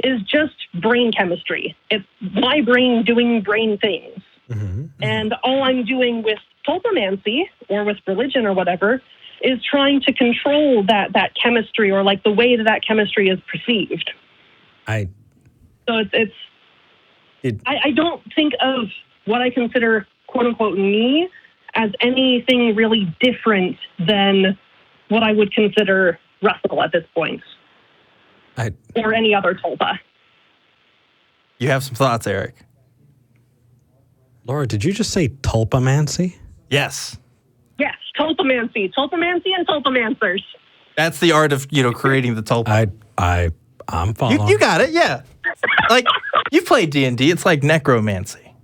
is just brain chemistry. It's my brain doing brain things. Mm-hmm. And all I'm doing with tulpamancy or with religion or whatever is trying to control that chemistry, or like the way that chemistry is perceived. I don't think of what I consider quote unquote me as anything really different than what I would consider Russell at this point. Or any other tulpa. You have some thoughts, Eric? Laura, did you just say tulpamancy? Yes. Yes, tulpamancy and tulpamancers. That's the art of, creating the tulpa. I'm following. You got it, yeah. Like, you've played D&D. It's like necromancy,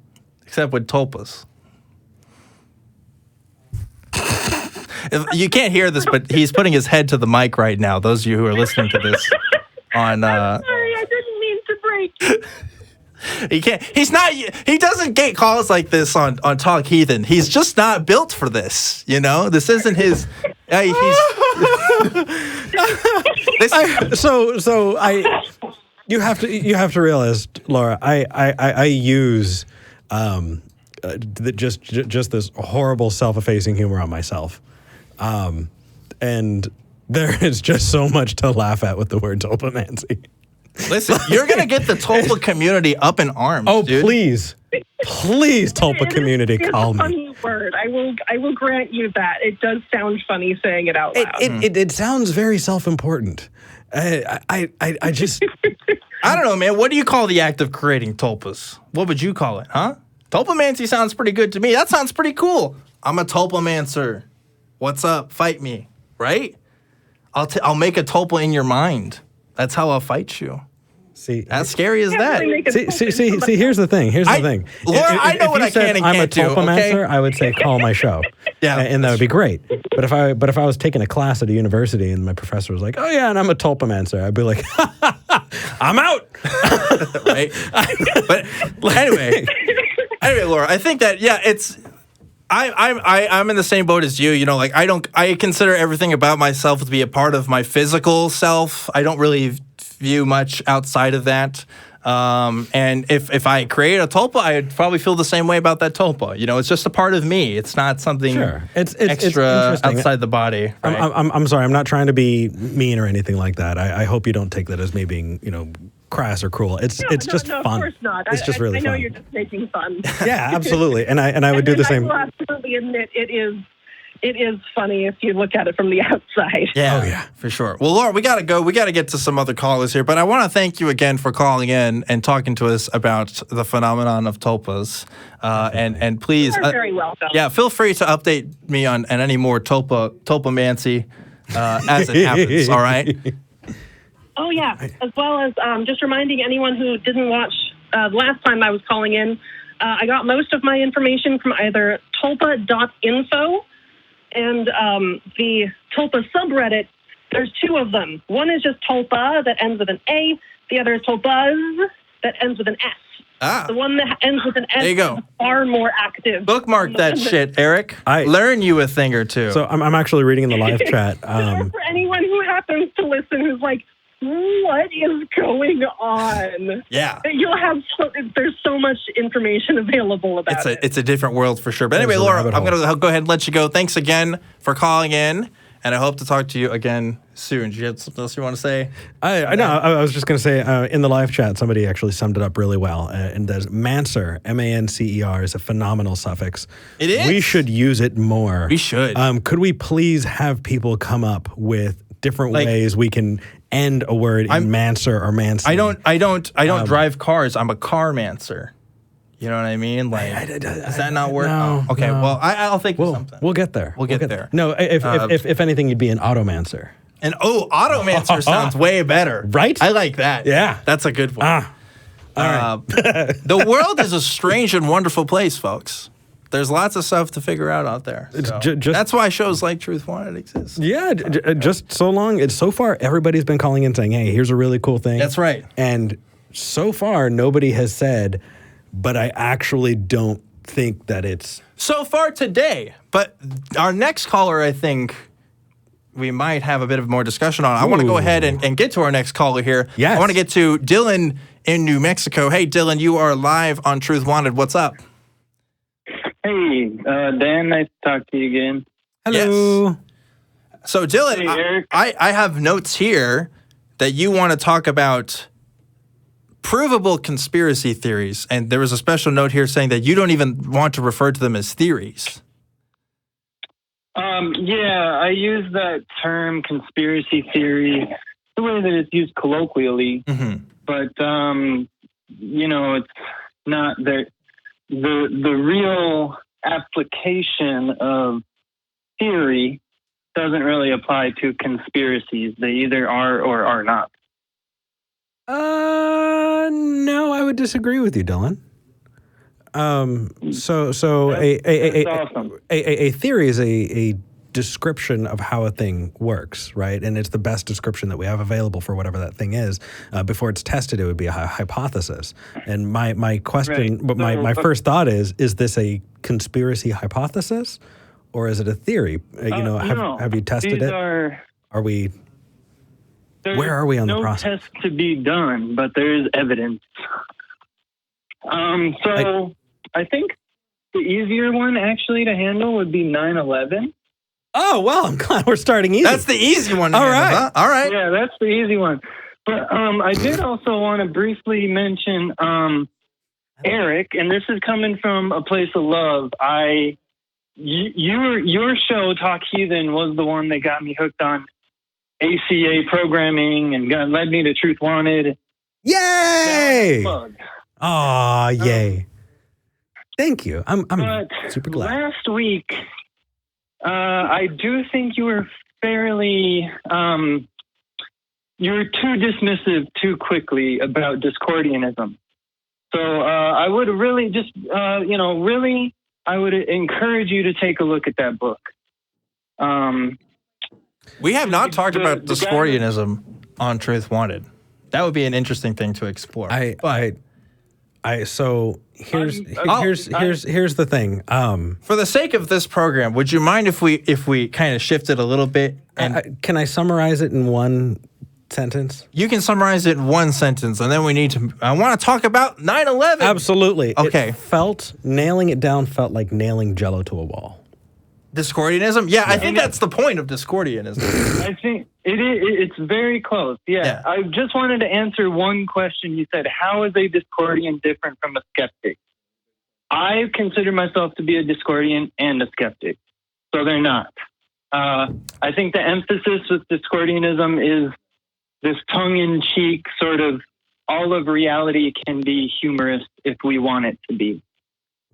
except with tulpas. You can't hear this, but he's putting his head to the mic right now. Those of you who are listening to this on... I'm sorry, I didn't mean to break. He can't. He doesn't get calls like this on Talk Heathen. He's just not built for this. This isn't his. You have to realize, Laura. I use just this horrible self-effacing humor on myself, and there is just so much to laugh at with the word tulpamancy. Listen, you're going to get the tulpa community up in arms, dude. Please, tulpa community, call me. It's a funny word. I will grant you that. It does sound funny saying it out loud. It sounds very self-important. I just... I don't know, man. What do you call the act of creating tulpas? What would you call it, huh? Tulpamancy sounds pretty good to me. That sounds pretty cool. I'm a tulpamancer. What's up? Fight me, right? I'll make a tulpa in your mind. That's how I'll fight you. See, as scary as that. See. Here's the thing. Laura, I know what I can and can't do. I'm a tulpamancer, I would say call my show. Yeah, and that would be great. But if I was taking a class at a university and my professor was like, "Oh yeah, and I'm a tulpamancer," I'd be like, "I'm out." Right. But anyway, Laura, I think that it's. I'm in the same boat as you. I consider everything about myself to be a part of my physical self. I don't really view much outside of that. And if I create a tulpa, I'd probably feel the same way about that tulpa. It's just a part of me. It's not something extra outside the body. Right? I'm sorry. I'm not trying to be mean or anything like that. I hope you don't take that as me being, crass or cruel. It's just fun. Of course not. It's just really fun. I know you're just making fun. Yeah, absolutely. And I would do the same. I will absolutely admit it is funny if you look at it from the outside. Yeah, yeah, for sure. Well, Laura, we gotta go. We gotta get to some other callers here, but I want to thank you again for calling in and talking to us about the phenomenon of tulpas. And please, you're very welcome. Yeah, feel free to update me on any more tulpamancy as it happens. All right. Oh, yeah, as well as just reminding anyone who didn't watch the last time I was calling in, I got most of my information from either tulpa.info and the tulpa subreddit. There's two of them. One is just tulpa that ends with an A. The other is tulpas that ends with an S. The one that ends with an S is far more active. Bookmark that shit, Eric. Learn you a thing or two. So I'm actually reading in the live chat. For anyone who happens to listen who's like, what is going on? Yeah. There's so much information available about it. It's a different world for sure. But anyway, Laura, I'm going to go ahead and let you go. Thanks again for calling in, and I hope to talk to you again soon. Do you have something else you want to say? I was just going to say, in the live chat, somebody actually summed it up really well. And there's mancer, M-A-N-C-E-R, is a phenomenal suffix. It is. We should use it more. We should. Could we please have people come up with different ways we can end a word in mancer or mancy? I don't drive cars. I'm a car mancer. You know what I mean? Does that not work? No, okay. No. Well, I'll think of something. We'll get there. We'll get there. No, if anything, you'd be an automancer. And automancer sounds way better. Right? I like that. Yeah. That's a good one. All right. The world is a strange and wonderful place, folks. There's lots of stuff to figure out there. So. That's why shows like Truth Wanted exist. Yeah, just so far, everybody's been calling in saying, hey, here's a really cool thing. That's right. And so far, nobody has said, but I actually don't think that it's... So far today. But our next caller, I think... we might have a bit of more discussion on. I want to go ahead and get to our next caller here. Yes. I want to get to Dylan in New Mexico. Hey, Dylan, you are live on Truth Wanted. What's up? Hey, Dan, nice to talk to you again. Hello. Yes. So, Dylan, Hey, Eric. I have notes here that you want to talk about provable conspiracy theories. And there was a special note here saying that you don't even want to refer to them as theories. Yeah, I use that term conspiracy theory the way that it's used colloquially, but it's not the real application of theory doesn't really apply to conspiracies. They either are or are not. No, I would disagree with you, Dylan. That's awesome. A theory is a description of how a thing works, right? And it's the best description that we have available for whatever that thing is. Before it's tested, it would be a hypothesis. And my question, Right. but my first thought is this a conspiracy hypothesis or is it a theory? No. Have you tested These it? Are we? There's Where are we on the no process? test to be done, but there is evidence. I think the easier one actually to handle would be 9/11. Oh, well, I'm glad we're starting easy. That's the easy one. All handle, right. huh? All right. Yeah, that's the easy one. But I did also want to briefly mention Eric, and this is coming from a place of love. Your show, Talk Heathen, was the one that got me hooked on ACA programming and led me to Truth Wanted. Yay! Oh, yay. Thank you. I'm super glad. Last week, I do think you were fairly, you were too dismissive too quickly about Discordianism. So I would really just, I would encourage you to take a look at that book. We have not talked about Discordianism on Truth Wanted. That would be an interesting thing to explore. So here's the thing. For the sake of this program, would you mind if we kind of shifted a little bit? And can I summarize it in one sentence? You can summarize it in one sentence, and then I want to talk about 9/11. Absolutely. Okay. Nailing it down felt like nailing Jell-O to a wall. Discordianism? Yeah, I think that's the point of Discordianism. I think it's very close. Yeah. I just wanted to answer one question. You said, how is a Discordian different from a skeptic? I consider myself to be a Discordian and a skeptic. So they're not. I think the emphasis with Discordianism is this tongue-in-cheek sort of all of reality can be humorous if we want it to be.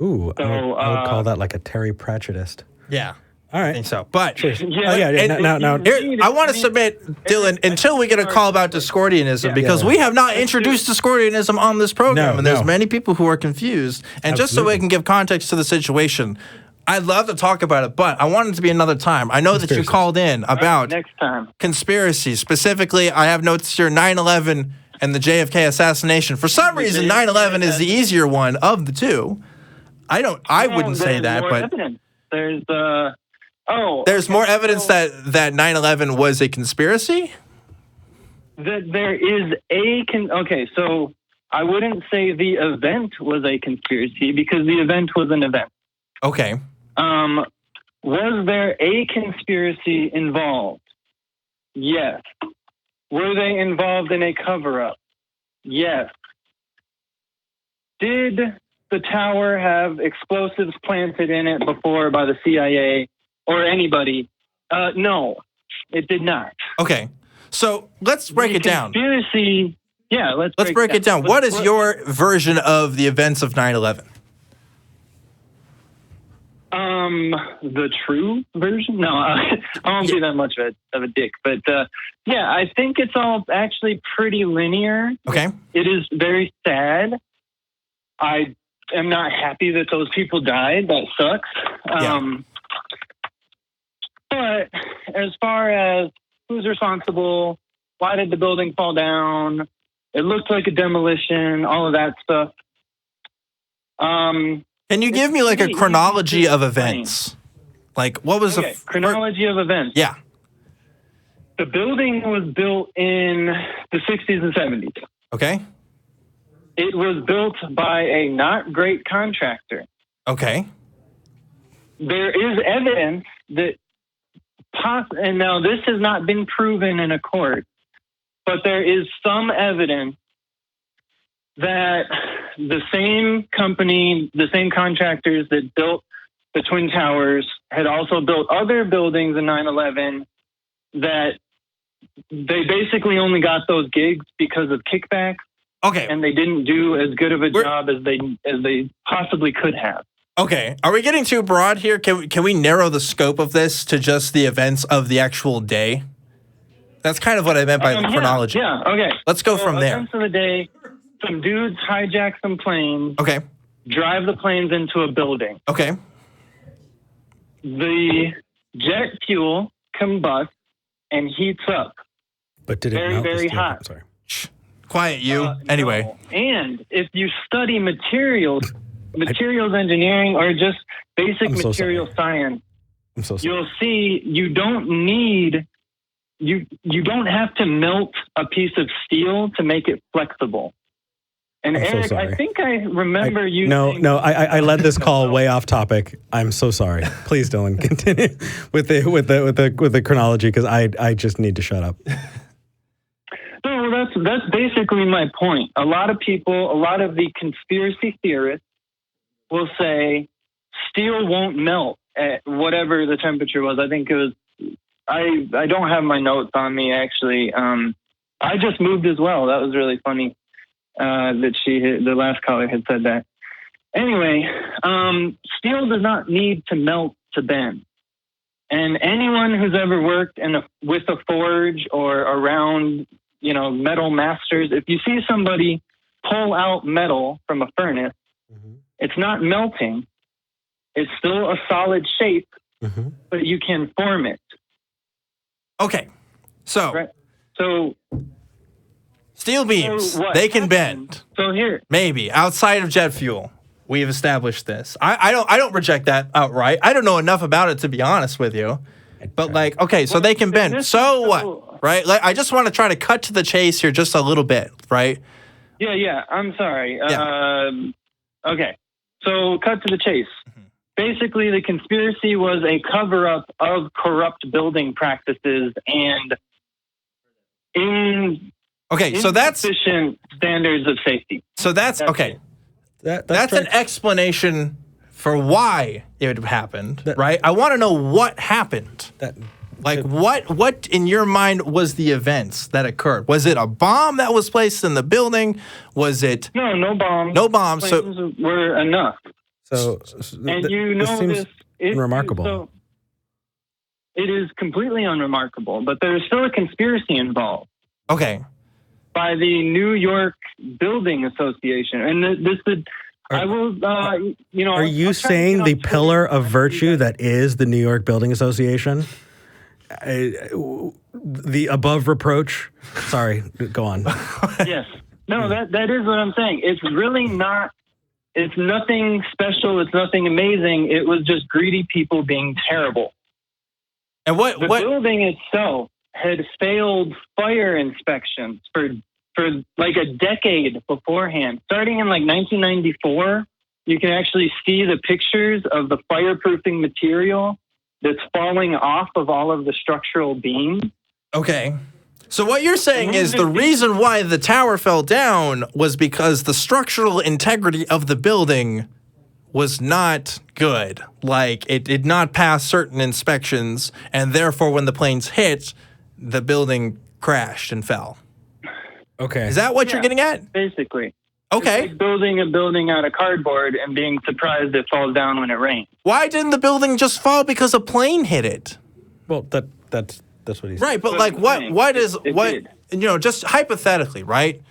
Ooh, I would call that like a Terry Pratchettist. Yeah. All right. I think so. But Now, I want to submit, Dylan, until we get a call about Discordianism, because we have not introduced Discordianism on this program, and there's many people who are confused. And just so we can give context to the situation, I'd love to talk about it, but I want it to be another time. I know that you called in about next time conspiracies. Specifically, I have notes here, 9/11 and the JFK assassination. For some reason, 9/11 is the easier one of the two. I wouldn't say that, but evidence. There's more evidence that 9/11 was a conspiracy? That there is okay, so I wouldn't say the event was a conspiracy because the event was an event. Okay. Was there a conspiracy involved? Yes. Were they involved in a cover-up? Yes. Did the tower have explosives planted in it before by the CIA or anybody? No, it did not. Okay. So let's break it down. Conspiracy, yeah, let's break it down. What is your version of the events of 9/11? The true version? No, I won't be that much of a dick. But yeah, I think it's all actually pretty linear. Okay. It is very sad. I am not happy that those people died. That sucks. But as far as who's responsible, why did the building fall down? It looked like a demolition, all of that stuff. Can you give me like a chronology of events? Like what was the chronology of events? Yeah. The building was built in the 60s and 70s. Okay. It was built by a not great contractor. Okay. There is evidence that and now this has not been proven in a court, but there is some evidence that the same company, the same contractors that built the Twin Towers had also built other buildings in 9/11 that they basically only got those gigs because of kickbacks. Okay. And they didn't do as good of a job as they possibly could have. Okay. Are we getting too broad here? Can we narrow the scope of this to just the events of the actual day? That's kind of what I meant by the chronology. Yeah, okay. Let's go from there. Events of the day, some dudes hijack some planes. Okay. Drive the planes into a building. Okay. The jet fuel combusts and heats up. But did it very, melt very the steel? hot. Sorry. Shh. Quiet you. Anyway. No. And if you study materials engineering or just basic material science, I'm so sorry. you'll see you don't need you don't have to melt a piece of steel to make it flexible. And I'm Eric, so sorry. I think I remember you. No, I led this call way off topic. I'm so sorry. Please, Dylan, continue with the chronology because I just need to shut up. No, that's basically my point. A lot of people, a lot of the conspiracy theorists will say steel won't melt at whatever the temperature was. I think it was. I don't have my notes on me actually. I just moved as well. That was really funny. That the last caller had said that. Anyway, steel does not need to melt to bend. And anyone who's ever worked with a forge or around, metal masters, if you see somebody pull out metal from a furnace, it's not melting. It's still a solid shape, but you can form it. Okay. So. Right. So. Steel beams, they can bend. So here, maybe outside of jet fuel, we've established this. I don't reject that outright. I don't know enough about it to be honest with you, but so they can bend. So what, right? Like I just want to try to cut to the chase here just a little bit, right? Yeah. I'm sorry. Yeah. Okay, so cut to the chase. Basically, the conspiracy was a cover-up of corrupt building practices and so that's insufficient standards of safety. So that's okay. That's an explanation for why it happened, right? I want to know what happened. What in your mind was the events that occurred? Was it a bomb that was placed in the building? Was it no bomb? No bomb. Planes were enough. So and this seems unremarkable. So it is completely unremarkable, but there is still a conspiracy involved. Okay. By the New York Building Association, and Are you saying the pillar of virtue that is the New York Building Association, the above reproach? Sorry, go on. Yes, no, that is what I'm saying. It's really not. It's nothing special. It's nothing amazing. It was just greedy people being terrible. And the building itself had failed fire inspections for like a decade beforehand. Starting in 1994, you can actually see the pictures of the fireproofing material that's falling off of all of the structural beams. Okay. So what you're saying is the reason why the tower fell down was because the structural integrity of the building was not good. Like it did not pass certain inspections, and therefore when the planes hit, the building crashed and fell. Okay. Is that what you're getting at? Basically. Okay. It's like building a building out of cardboard and being surprised it falls down when it rains. Why didn't the building just fall because a plane hit it? Well, that's what he's right. But just hypothetically, right?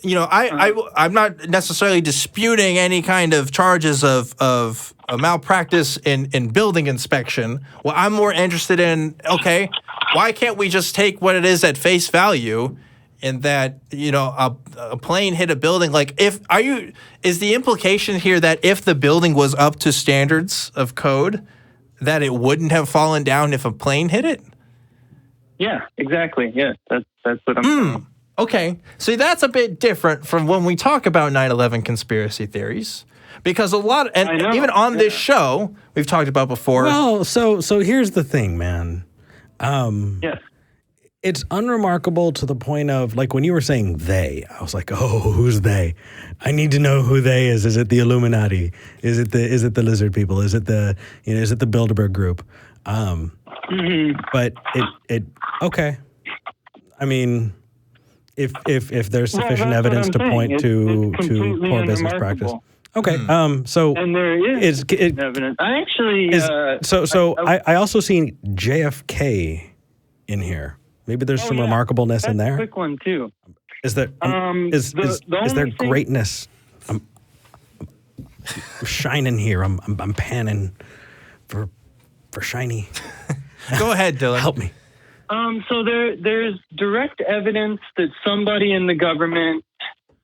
I'm not necessarily disputing any kind of charges of a malpractice in building inspection. Well, I'm more interested in, okay, why can't we just take what it is at face value, in that, a plane hit a building? Like, is the implication here that if the building was up to standards of code, that it wouldn't have fallen down if a plane hit it? Yeah, exactly. Yeah, that's what I'm saying. Okay, so that's a bit different from when we talk about 9/11 conspiracy theories, because even on this show we've talked about before. Well, so here's the thing, man. Yes. It's unremarkable to the point of, like, when you were saying they, I was like, oh, who's they? I need to know who they is. Is it the Illuminati? Is it the lizard people? Is it the Bilderberg group? But it okay. I mean, if there's sufficient evidence to point to poor business practice. Okay. So and there is evidence. I actually I also seen JFK in here. Maybe there's some remarkableness in there. Quick one too. Is there is there greatness? I'm shining here. I'm panning for shiny. Go ahead, Dylan. Help me. So there's direct evidence that somebody in the government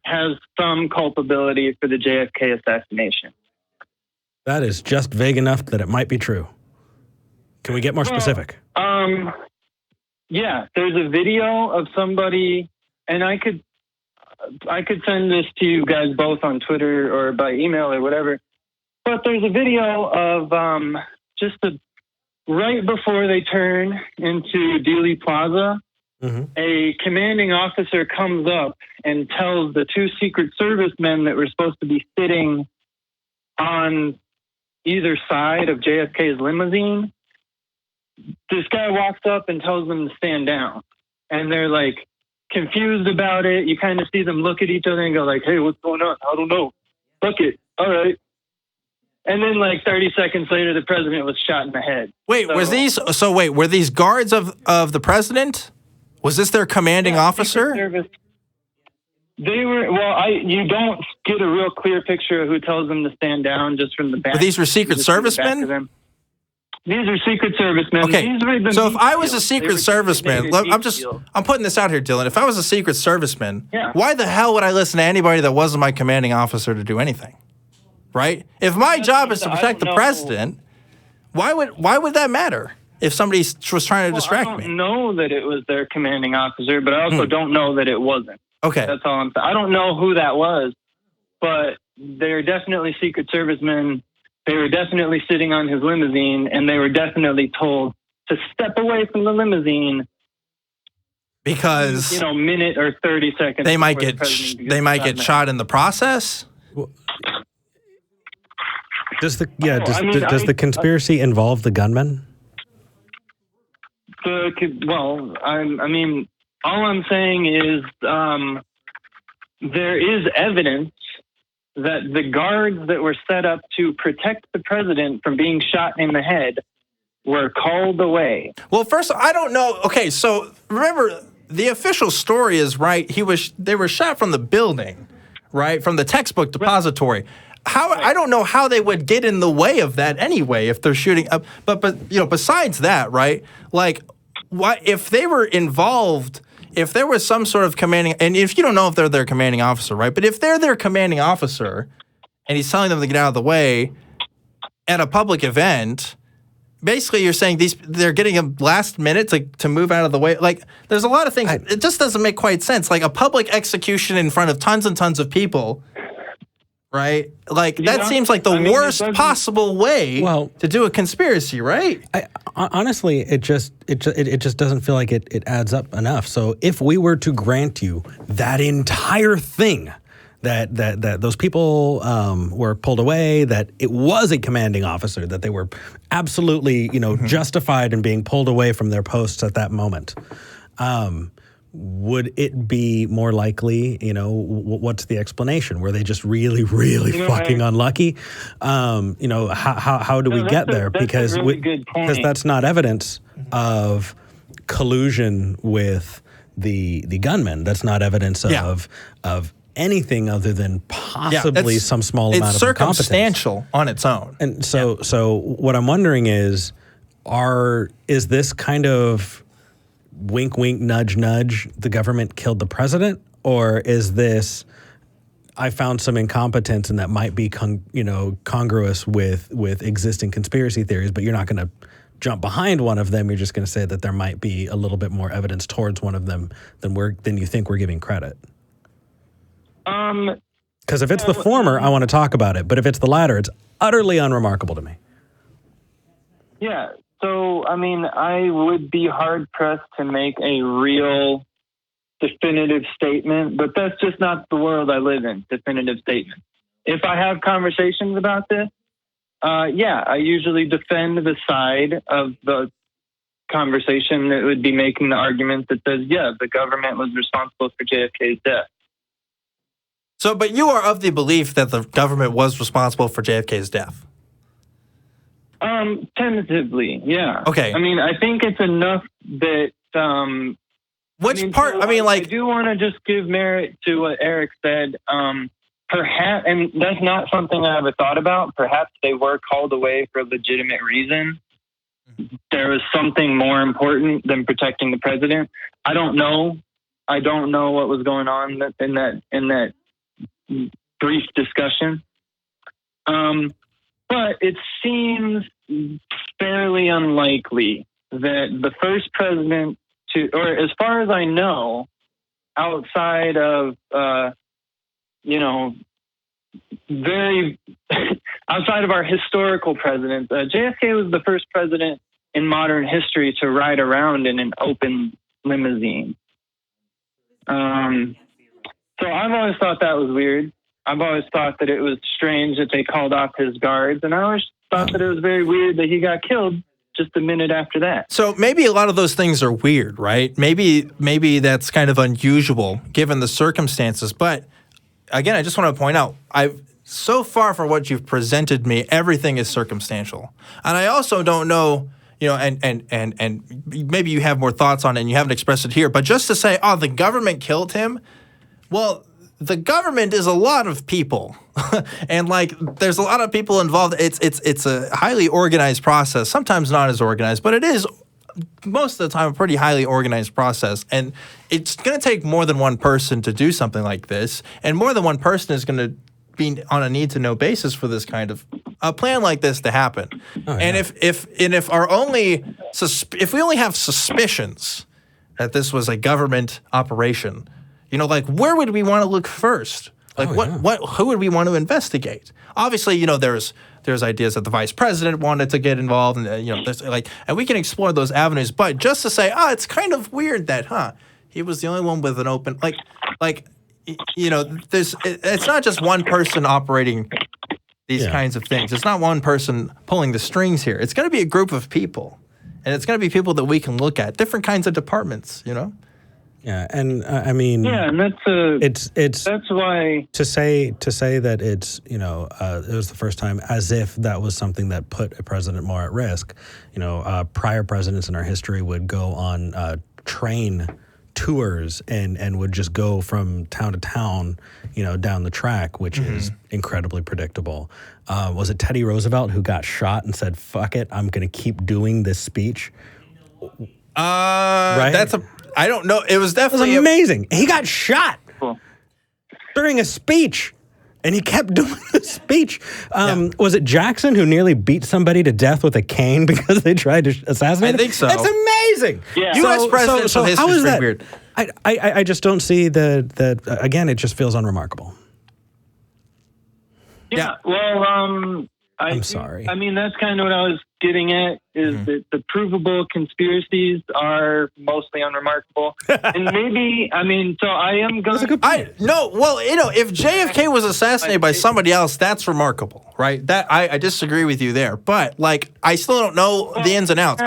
has some culpability for the JFK assassination. That is just vague enough that it might be true. Can we get more specific? Yeah, there's a video of somebody, and I could send this to you guys both on Twitter or by email or whatever. But there's a video of right before they turn into Dealey Plaza, a commanding officer comes up and tells the two Secret Service men that were supposed to be sitting on either side of JFK's limousine. This guy walks up and tells them to stand down. And they're like confused about it. You kind of see them look at each other and go like, hey, what's going on? I don't know. Fuck it. All right. And then like 30 seconds later, the president was shot in the head. Wait, were these guards of the president? Was this their commanding officer? They were, you don't get a real clear picture of who tells them to stand down just from the back. But these were Secret Servicemen? These are Secret Servicemen. Okay, so if I was a Secret Serviceman, I'm putting this out here, Dylan. If I was a Secret Serviceman, why the hell would I listen to anybody that wasn't my commanding officer to do anything? Right? If my job is to protect the president, why would that matter if somebody was trying to distract me? I don't know that it was their commanding officer, but I also don't know that it wasn't. Okay. That's all I'm saying. I don't know who that was, but they're definitely Secret Servicemen. They were definitely sitting on his limousine, and they were definitely told to step away from the limousine because minute or 30 seconds. They might get shot in the process. Does the conspiracy involve the gunman? All I'm saying is there is evidence that the guards that were set up to protect the president from being shot in the head were called away. Well, first, I don't know. Okay, so remember, the official story is, right, they were shot from the building, right, from the textbook depository. I don't know how they would get in the way of that anyway if they're shooting up. But besides that, right, like, what if they were involved? If there was some sort of commanding, and if you don't know if they're their commanding officer, right? But if they're their commanding officer and he's telling them to get out of the way at a public event, basically you're saying they're getting a last minute to move out of the way. Like, there's a lot of things. It just doesn't make quite sense. Like a public execution in front of tons and tons of people, right? Like that seems like the worst possible way to do a conspiracy, right? Honestly, it just doesn't feel like it adds up enough. So if we were to grant you that entire thing, that those people were pulled away, that it was a commanding officer, that they were absolutely justified in being pulled away from their posts at that moment, would it be more likely, what's the explanation? Were they just really, really fucking unlucky? How do we get there? Because that's not evidence of collusion with the gunman. That's not evidence of anything other than possibly some small amount of incompetence. It's circumstantial on its own. And so what I'm wondering is this kind of wink, wink, nudge, nudge, the government killed the president? Or is this, I found some incompetence and that might be congruous with existing conspiracy theories, but you're not going to jump behind one of them. You're just going to say that there might be a little bit more evidence towards one of them than you think we're giving credit. Because if it's the former, I want to talk about it. But if it's the latter, it's utterly unremarkable to me. Yeah. So, I mean, I would be hard-pressed to make a real definitive statement, but that's just not the world I live in, definitive statement. If I have conversations about this, I usually defend the side of the conversation that would be making the argument that says, the government was responsible for JFK's death. So, but you are of the belief that the government was responsible for JFK's death? Tentatively, yeah. Okay. I mean, I think it's enough that... I do want to just give merit to what Eric said. Perhaps, and that's not something I ever thought about, perhaps they were called away for a legitimate reason. There was something more important than protecting the president. I don't know. I don't know what was going on in that brief discussion. But it seems fairly unlikely that the first president or as far as I know, outside of, very outside of our historical presidents, JFK was the first president in modern history to ride around in an open limousine. So I've always thought that was weird. I've always thought that it was strange that they called off his guards, and I always thought that it was very weird that he got killed just a minute after that. So maybe a lot of those things are weird, right? Maybe that's kind of unusual given the circumstances. But again, I just want to point out, so far from what you've presented me, everything is circumstantial. And I also don't know, and maybe you have more thoughts on it and you haven't expressed it here, but just to say, the government killed him, well, the government is a lot of people, and there's a lot of people involved. It's a highly organized process. Sometimes not as organized, but it is most of the time a pretty highly organized process. And it's going to take more than one person to do something like this, and more than one person is going to be on a need-to-know basis for this kind of a plan like this to happen. Oh, yeah. And if we only have suspicions that this was a government operation, where would we want to look first? Who would we want to investigate? Obviously, there's ideas that the vice president wanted to get involved, and and we can explore those avenues. But just to say, it's kind of weird that, he was the only one with an open it's not just one person operating these kinds of things. It's not one person pulling the strings here. It's going to be a group of people, and it's going to be people that we can look at, different kinds of departments. Yeah, and and that's why to say that it's it was the first time, as if that was something that put a president more at risk. Prior presidents in our history would go on train tours and would just go from town to town, down the track, which is incredibly predictable. Was it Teddy Roosevelt who got shot and said, "Fuck it, I'm going to keep doing this speech"? Right? I don't know. It was definitely amazing. He got shot during a speech, and he kept doing the speech. Was it Jackson who nearly beat somebody to death with a cane because they tried to assassinate him? I think so. That's amazing. Yeah. U.S. presidential history is pretty weird. I just don't see that. Again, it just feels unremarkable. Yeah. Well, I'm sorry. I mean, that's kind of what I was getting at, is that the provable conspiracies are mostly unremarkable. And maybe, so I am going to... if JFK was assassinated by somebody else, that's remarkable, right? That I disagree with you there. But, I still don't know the ins and outs.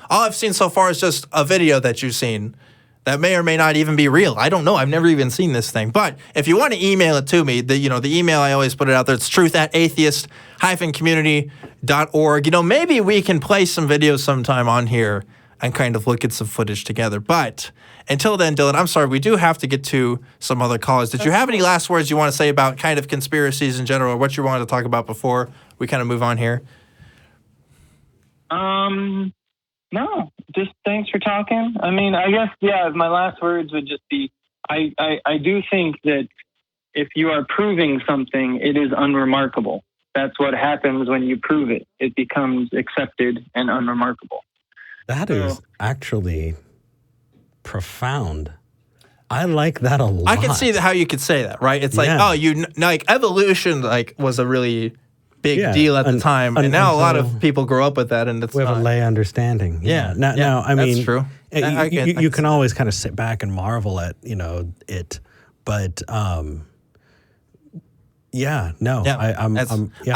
All I've seen so far is just a video that you've seen that may or may not even be real. I don't know. I've never even seen this thing. But if you want to email it to me, the email, I always put it out there. It's truth@atheist-community.org. Maybe we can play some videos sometime on here and kind of look at some footage together. But until then, Dylan, I'm sorry, we do have to get to some other callers. Did you have any last words you want to say about kind of conspiracies in general, or what you wanted to talk about before we kind of move on here? No, just thanks for talking. I mean, I guess, my last words would just be, I do think that if you are proving something, it is unremarkable. That's what happens when you prove it. It becomes accepted and unremarkable. That is actually profound. I like that a lot. I can see how you could say that, right? It's like, like evolution was a really big deal at the time, and now a lot of people grow up with that, and it's we have a lay understanding. Now, I mean, that's true. You can always kind of sit back and marvel at it, but I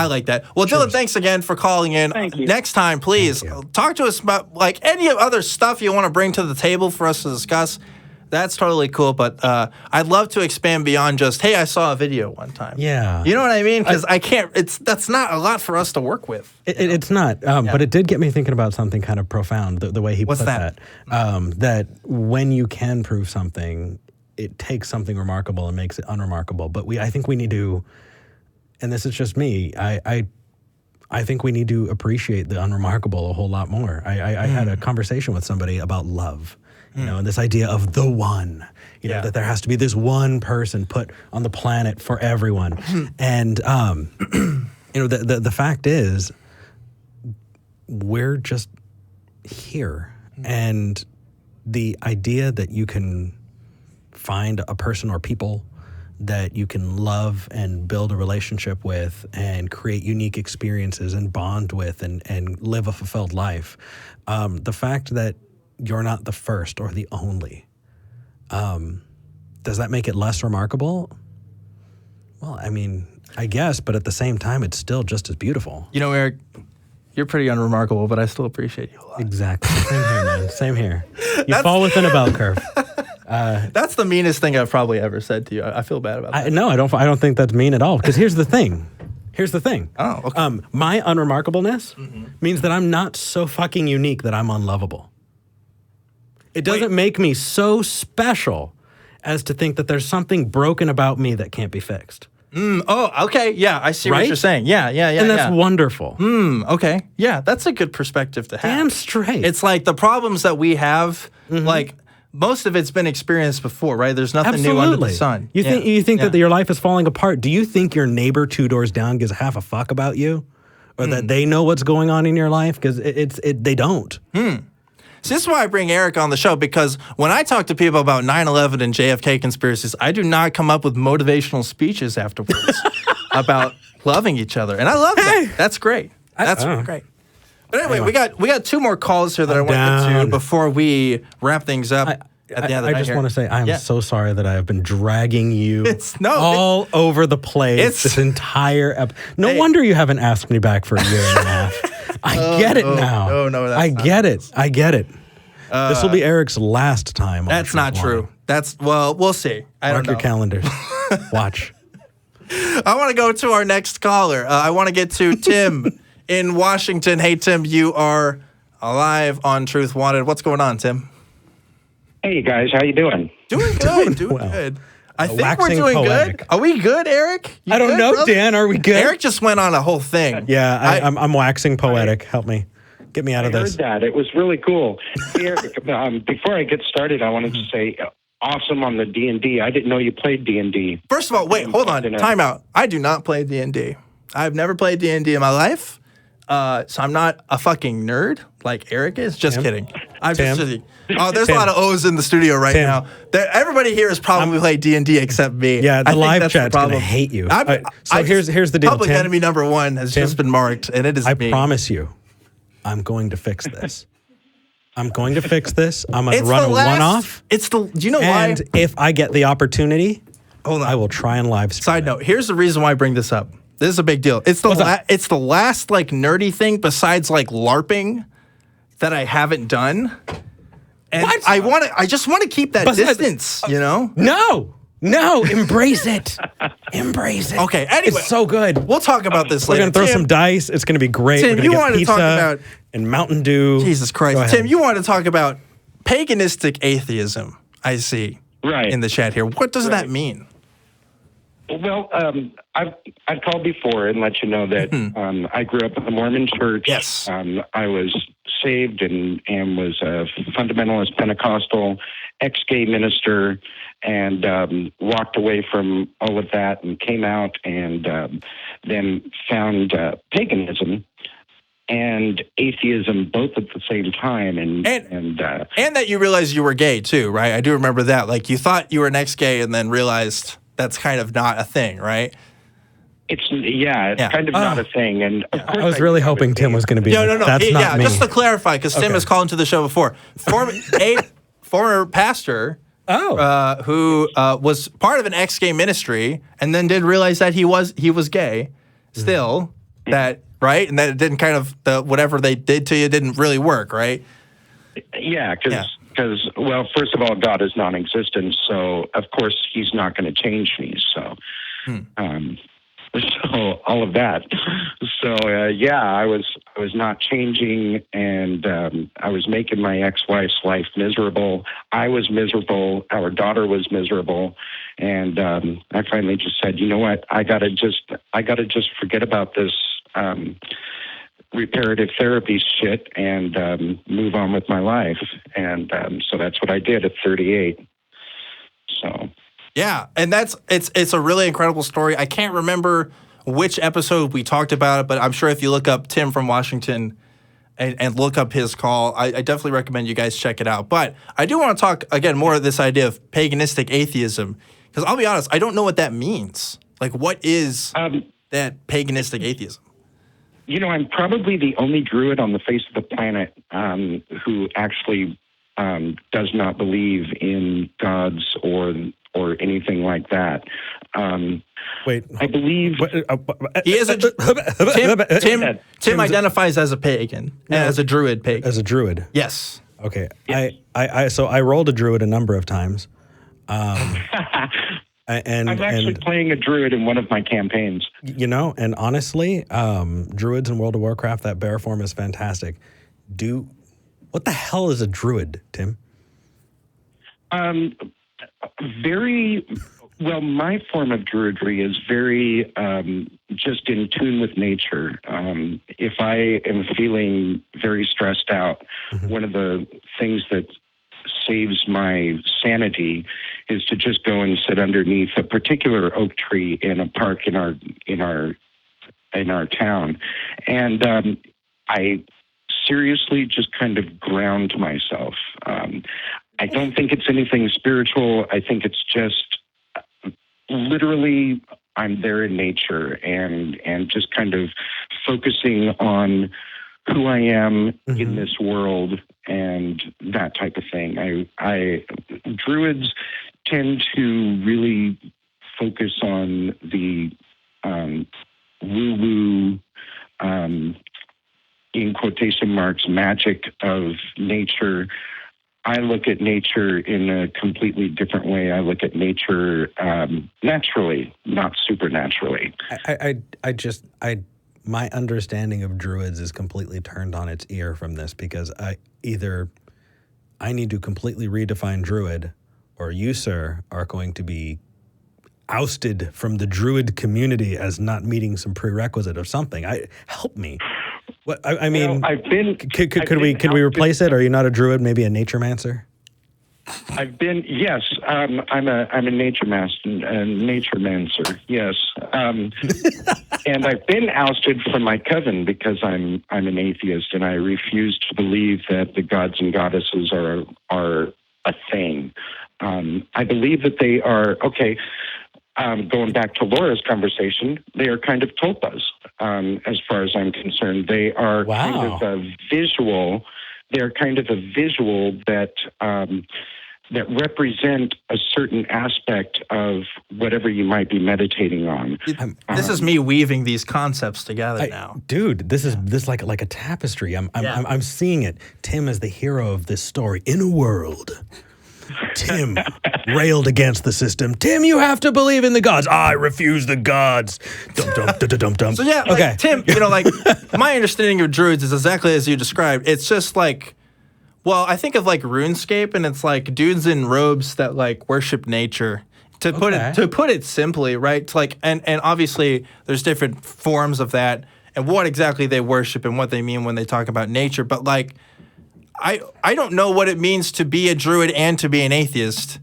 like that. Well, Dylan, thanks again for calling in. Thank you. Next time, please talk to us about like any other stuff you want to bring to the table for us to discuss. That's totally cool, but I'd love to expand beyond just, hey, I saw a video one time. Yeah. You know what I mean? Because that's not a lot for us to work with. It's not, but it did get me thinking about something kind of profound, the way he put that. That when you can prove something, it takes something remarkable and makes it unremarkable. But I think we need to, and this is just me, I think we need to appreciate the unremarkable a whole lot more. I had a conversation with somebody about love. And this idea of the one, that there has to be this one person put on the planet for everyone. And, the fact is, we're just here. And the idea that you can find a person or people that you can love and build a relationship with and create unique experiences and bond with and live a fulfilled life. The fact that you're not the first or the only. Does that make it less remarkable? Well, I mean, I guess, but at the same time, it's still just as beautiful. Eric, you're pretty unremarkable, but I still appreciate you a lot. Exactly. Same here, man. Same here. You fall within a bell curve. That's the meanest thing I've probably ever said to you. I feel bad about that. No, I don't think that's mean at all. Because here's the thing. Oh, okay. My unremarkableness means that I'm not so fucking unique that I'm unlovable. It doesn't make me so special as to think that there's something broken about me that can't be fixed. Okay. Yeah, I see what you're saying. Yeah. And that's wonderful. Okay. Yeah, that's a good perspective to have. Damn straight. It's like the problems that we have, like most of it's been experienced before, right? There's nothing new under the sun. You think that your life is falling apart? Do you think your neighbor 2 doors down gives a half a fuck about you? Or that they know what's going on in your life? Because they don't. So this is why I bring Eric on the show, because when I talk to people about 9/11 and JFK conspiracies, I do not come up with motivational speeches afterwards about loving each other. And I love that. That's great. That's great. But anyway, we got 2 more calls here that I want to get to before we wrap things up. At the end of the night I just want to say I am so sorry that I have been dragging you all over the place this entire episode. No wonder you haven't asked me back for a year and a half. I get it now. No, I get it. This will be Eric's last time. That's not true. We'll see. Mark your calendars. Watch. I want to go to our next caller. I want to get to Tim in Washington. Hey, Tim, you are live on Truth Wanted. What's going on, Tim? Hey, guys. How you doing? Doing good. Doing good. I think we're doing good. Are we good, Eric? I don't know, brother? Dan. Are we good? Eric just went on a whole thing. Yeah, I'm waxing poetic. Help me. Get me out of this. I heard that. It was really cool. Eric, before I get started, I wanted to say awesome on the D&D. I didn't know you played D&D. First of all, wait, hold on. Time out. I do not play D&D. I've never played D&D in my life. So I'm not a fucking nerd like Eric is. Just kidding. I'm just kidding. Oh, there's a lot of O's in the studio right now. Everybody here has probably played D&D except me. Yeah, the live chat's going to hate you. So here's the deal, Public enemy number 1 has just been marked, and it is me. I promise you, I'm going to fix this. I'm going to fix this. I'm going to run a one-off. Do you know why? And if I get the opportunity, I will try and live stream. Side note, here's the reason why I bring this up. This is a big deal. It's the last like nerdy thing besides like LARPing that I haven't done. And I just want to keep that distance, you know? No, embrace it. Embrace it. Okay, anyway. It's so good. We'll talk about this later. We're going to throw some dice. It's going to be great. Tim, We're you gonna get wanted to pizza talk about... and Mountain Dew. Jesus Christ. Tim, you wanted to talk about paganistic atheism, I see, in the chat here. What does that mean? Well, I've called before and let you know that I grew up in the Mormon church. Yes. I was saved and was a fundamentalist Pentecostal ex-gay minister, and walked away from all of that and came out and then found paganism and atheism both at the same time. And that you realized you were gay too, right? I do remember that. Like you thought you were an ex-gay and then realized that's kind of not a thing, right? It's kind of not a thing. And of course I was really hoping Tim was going to be No. That's not me. Just to clarify, because Tim has called into the show before. Former pastor who was part of an ex-gay ministry and then did realize that he was gay still, that, right? And that it didn't kind of, whatever they did to you didn't really work, right? Yeah, because, well, first of all, God is non-existent, so of course he's not going to change me. So, so all of that. So I was not changing, and I was making my ex-wife's life miserable. I was miserable. Our daughter was miserable, and I finally just said, you know what? I gotta just forget about this reparative therapy shit and move on with my life. And so that's what I did at 38. So. Yeah, and it's a really incredible story. I can't remember which episode we talked about it, but I'm sure if you look up Tim from Washington and look up his call, I definitely recommend you guys check it out. But I do want to talk, again, more of this idea of paganistic atheism, because I'll be honest, I don't know what that means. Like, what is that paganistic atheism? You know, I'm probably the only druid on the face of the planet who actually does not believe in gods or anything like that. Wait, I believe he is Tim identifies as a pagan, as a druid pagan. As a druid. Yes. Okay. So I rolled a druid a number of times. I'm actually playing a druid in one of my campaigns. You know, and honestly, druids in World of Warcraft, that bear form is fantastic. What the hell is a druid, Tim? Very well, my form of druidry is very just in tune with nature. If I am feeling very stressed out, one of the things that saves my sanity is to just go and sit underneath a particular oak tree in a park in our town, and I seriously just kind of ground myself. I don't think it's anything spiritual. I think it's just literally I'm there in nature and just kind of focusing on who I am in this world and that type of thing. Druids tend to really focus on the woo-woo, in quotation marks, magic of nature. I look at nature in a completely different way. I look at nature naturally, not supernaturally. My understanding of druids is completely turned on its ear from this, because I need to completely redefine druid, or you, sir, are going to be ousted from the druid community as not meeting some prerequisite of something. Help me. What I mean, could we replace it? Are you not a druid? Maybe a naturemancer? Yes. I'm a naturemancer. Yes. And I've been ousted from my coven because I'm an atheist and I refuse to believe that the gods and goddesses are a thing. I believe that they are okay. Going back to Laura's conversation, they are kind of tulpas, as far as I'm concerned. They are kind of a visual. They're kind of a visual that that represent a certain aspect of whatever you might be meditating on. This is me weaving these concepts together now, dude. This is like a tapestry. I'm seeing it. Tim is the hero of this story in a world Tim railed against the system. Tim, you have to believe in the gods. I refuse the gods. Dum. So yeah, okay. Tim, my understanding of druids is exactly as you described. It's just like, well, I think of like RuneScape, and it's like dudes in robes that like worship nature. To put it simply, right? It's like, and obviously there's different forms of that, and what exactly they worship and what they mean when they talk about nature. But like, I don't know what it means to be a druid and to be an atheist,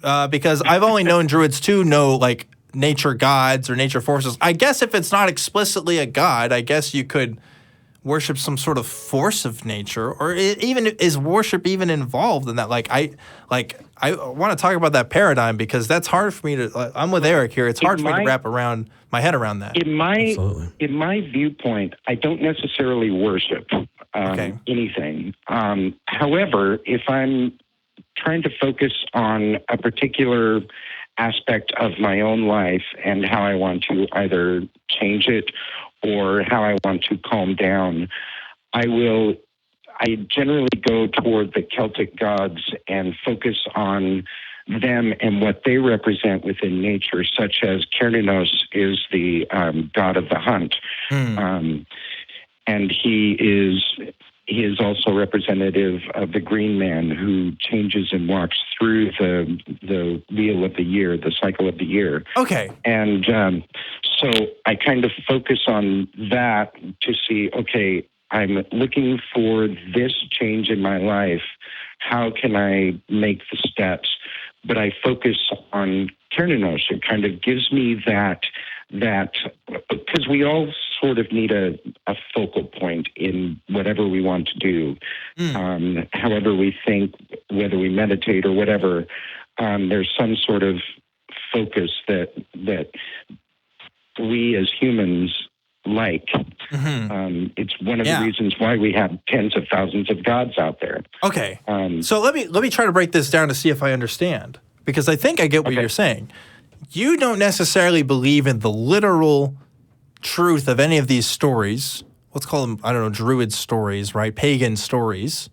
because I've only known druids to know like nature gods or nature forces. I guess if it's not explicitly a god, I guess you could worship some sort of force of nature, or even is worship even involved in that? Like I want to talk about that paradigm because that's hard for me to. I'm with Eric here. It's hard for me to wrap my head around that. In my viewpoint, I don't necessarily worship anything. However, if I'm trying to focus on a particular aspect of my own life and how I want to either change it or how I want to calm down, I generally go toward the Celtic gods and focus on them and what they represent within nature, such as Cernunnos is the god of the hunt. And he is also representative of the green man who changes and walks through the wheel of the year, the cycle of the year. Okay. And so I kind of focus on that to see, okay, I'm looking for this change in my life. How can I make the steps? But I focus on Cernunnos. It kind of gives me that because we all sort of need a focal point in whatever we want to do. However we think, whether we meditate or whatever, there's some sort of focus that we as humans like. It's one of the reasons why we have tens of thousands of gods out there. Okay. So let me try to break this down to see if I understand, because I think I get what you're saying. You don't necessarily believe in the literal truth of any of these stories. Let's call them, I don't know, druid stories, right? Pagan stories.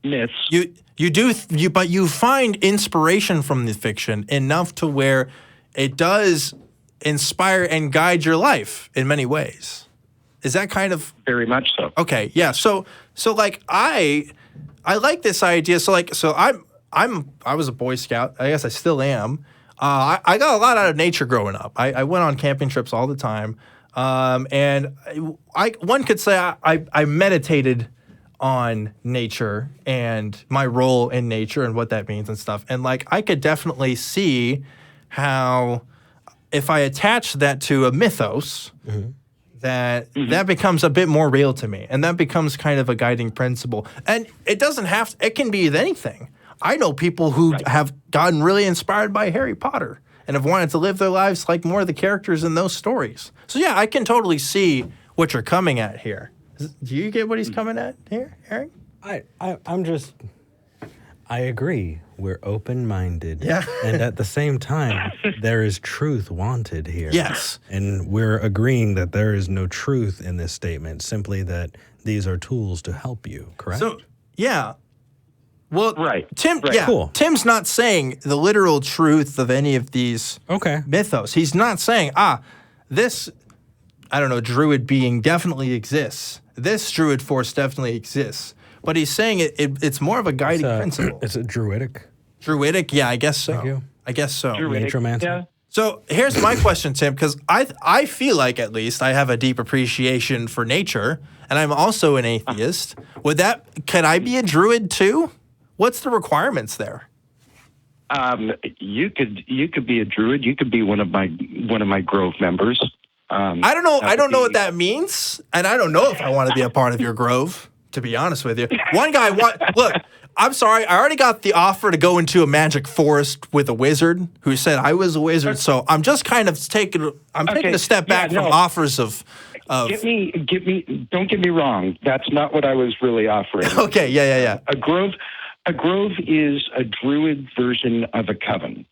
Myths. But you find inspiration from the fiction enough to where it does inspire and guide your life in many ways. Is that kind of very much so? Okay, yeah. So like I like this idea. So I was a Boy Scout. I guess I still am. I got a lot out of nature growing up. I went on camping trips all the time, and one could say I meditated on nature and my role in nature and what that means and stuff. And like I could definitely see how if I attach that to a mythos, that becomes a bit more real to me, and that becomes kind of a guiding principle. And it doesn't have to, it can be anything. I know people who have gotten really inspired by Harry Potter and have wanted to live their lives like more of the characters in those stories. So yeah, I can totally see what you're coming at here. Do you get what he's coming at here, Eric? I agree. We're open-minded. Yeah. And at the same time, there is truth wanted here. Yes. And we're agreeing that there is no truth in this statement, simply that these are tools to help you, correct? So, yeah. Well, Tim, cool. Tim's not saying the literal truth of any of these mythos. He's not saying, this, I don't know, druid being definitely exists. This druid force definitely exists. But he's saying it's more of a guiding principle. Is it druidic? Druidic? Yeah, I guess so. Thank you. I guess so. Naturomancer? Yeah. So here's my question, Tim, because I feel like at least I have a deep appreciation for nature, and I'm also an atheist. Can I be a druid too? What's the requirements there? You could be a druid. You could be one of my Grove members. I don't know. I don't know what that means, and I don't know if I want to be a part of your Grove. To be honest with you, one guy. Look, I'm sorry. I already got the offer to go into a magic forest with a wizard who said I was a wizard. So I'm just kind of taking a step back from offers of. Don't get me wrong. That's not what I was really offering. Okay. Yeah. A grove is a druid version of a coven,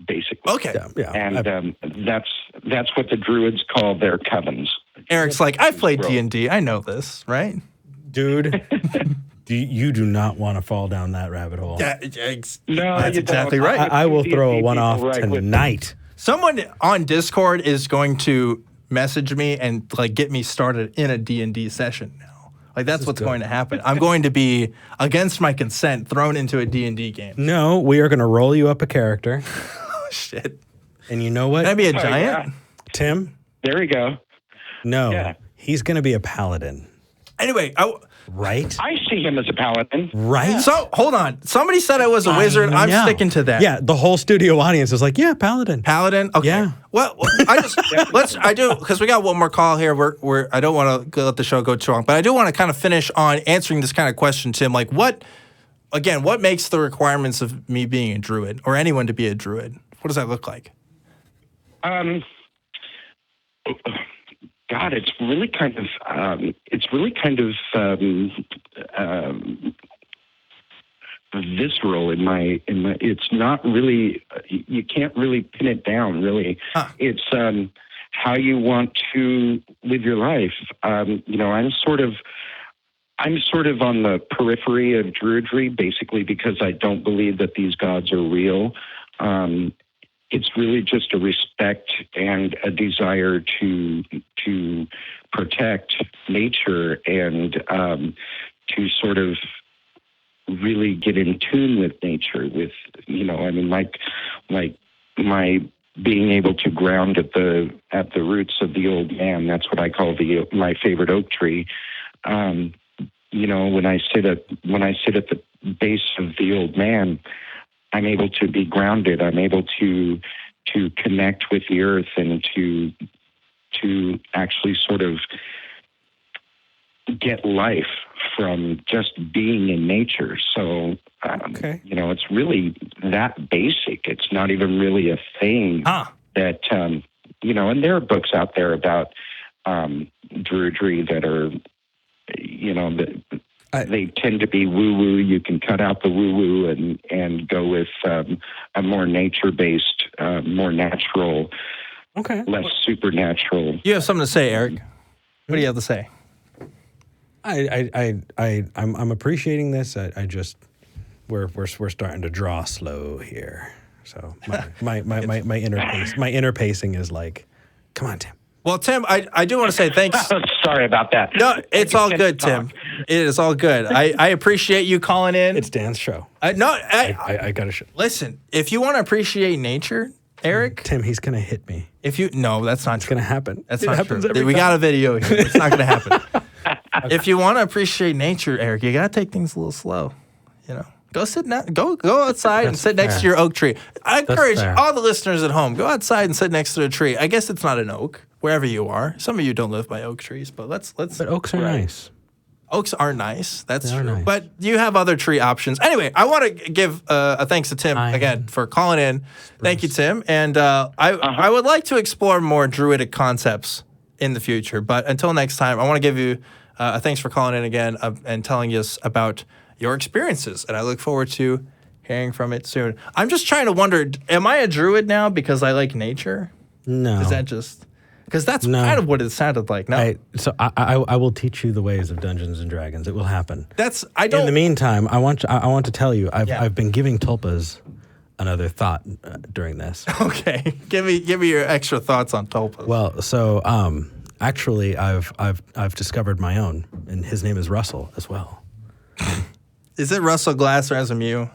basically. Okay. Yeah. And that's what the druids call their covens. Eric's like, I've played D&D. I know this, right? Dude, You do not want to fall down that rabbit hole. No, that's exactly right. I will throw a one off tonight. Someone on Discord is going to message me and like get me started in a D&D session now. Like that's what's going to happen. I'm going to be, against my consent, thrown into a D&D game. No, we are going to roll you up a character. Oh, shit. And you know what? Can I be a giant? Yeah. Tim? There we go. No, he's going to be a paladin. Anyway, right? I see him as a paladin. Right? So, hold on. Somebody said I was a wizard. I'm sticking to that. Yeah, the whole studio audience is like, yeah, paladin. Paladin? Okay. Yeah. Well, because we got one more call here. I don't want to let the show go too long, but I do want to kind of finish on answering this kind of question, Tim. Like, what makes the requirements of me being a druid or anyone to be a druid? What does that look like? God, it's really kind of visceral in my. It's not really. You can't really pin it down. Really, it's how you want to live your life. I'm sort of on the periphery of druidry, basically because I don't believe that these gods are real. It's really just a respect and a desire to protect nature and to sort of really get in tune with nature. With like my being able to ground at the roots of the old man. That's what I call my favorite oak tree. When I sit at the base of the old man, I'm able to be grounded. I'm able to connect with the earth and to actually sort of get life from just being in nature. So, it's really that basic. It's not even really a thing that, and there are books out there about druidry that are, they tend to be woo-woo. You can cut out the woo-woo and go with a more nature-based, more natural, less supernatural. You have something to say, Eric. What do you have to say? I'm appreciating this. We're starting to draw slow here. So my inner pacing is like, come on, Tim. Well, Tim, I do want to say thanks. Sorry about that. No, it's all good, Tim. It is all good. I appreciate you calling in. It's Dan's show. I got to show. Listen, if you want to appreciate nature, Eric. Tim, he's going to hit me. No, that's not true. It's going to happen. That's not true. We got a video here. It's not going to happen. If you want to appreciate nature, Eric, you got to take things a little slow. Go sit down, go outside and sit next to your oak tree. I encourage all the listeners at home, go outside and sit next to a tree. I guess it's not an oak, wherever you are. Some of you don't live by oak trees, but let's. But oaks are nice. Oaks are nice. That's true. Nice. But you have other tree options. Anyway, I want to give a thanks to Tim again for calling in. Thank you, Tim. And I would like to explore more druidic concepts in the future. But until next time, I want to give you a thanks for calling in again and telling us about your experiences. And I look forward to hearing from it soon. I'm just trying to wonder, am I a druid now because I like nature? No. Is that just... Because that's kind of what it sounded like. No. I will teach you the ways of Dungeons and Dragons. It will happen. In the meantime, I want to tell you, I've been giving tulpas another thought during this. Okay, give me your extra thoughts on tulpas. Well, so actually, I've discovered my own, and his name is Russell as well. Is it Russell Glasser as a Mew?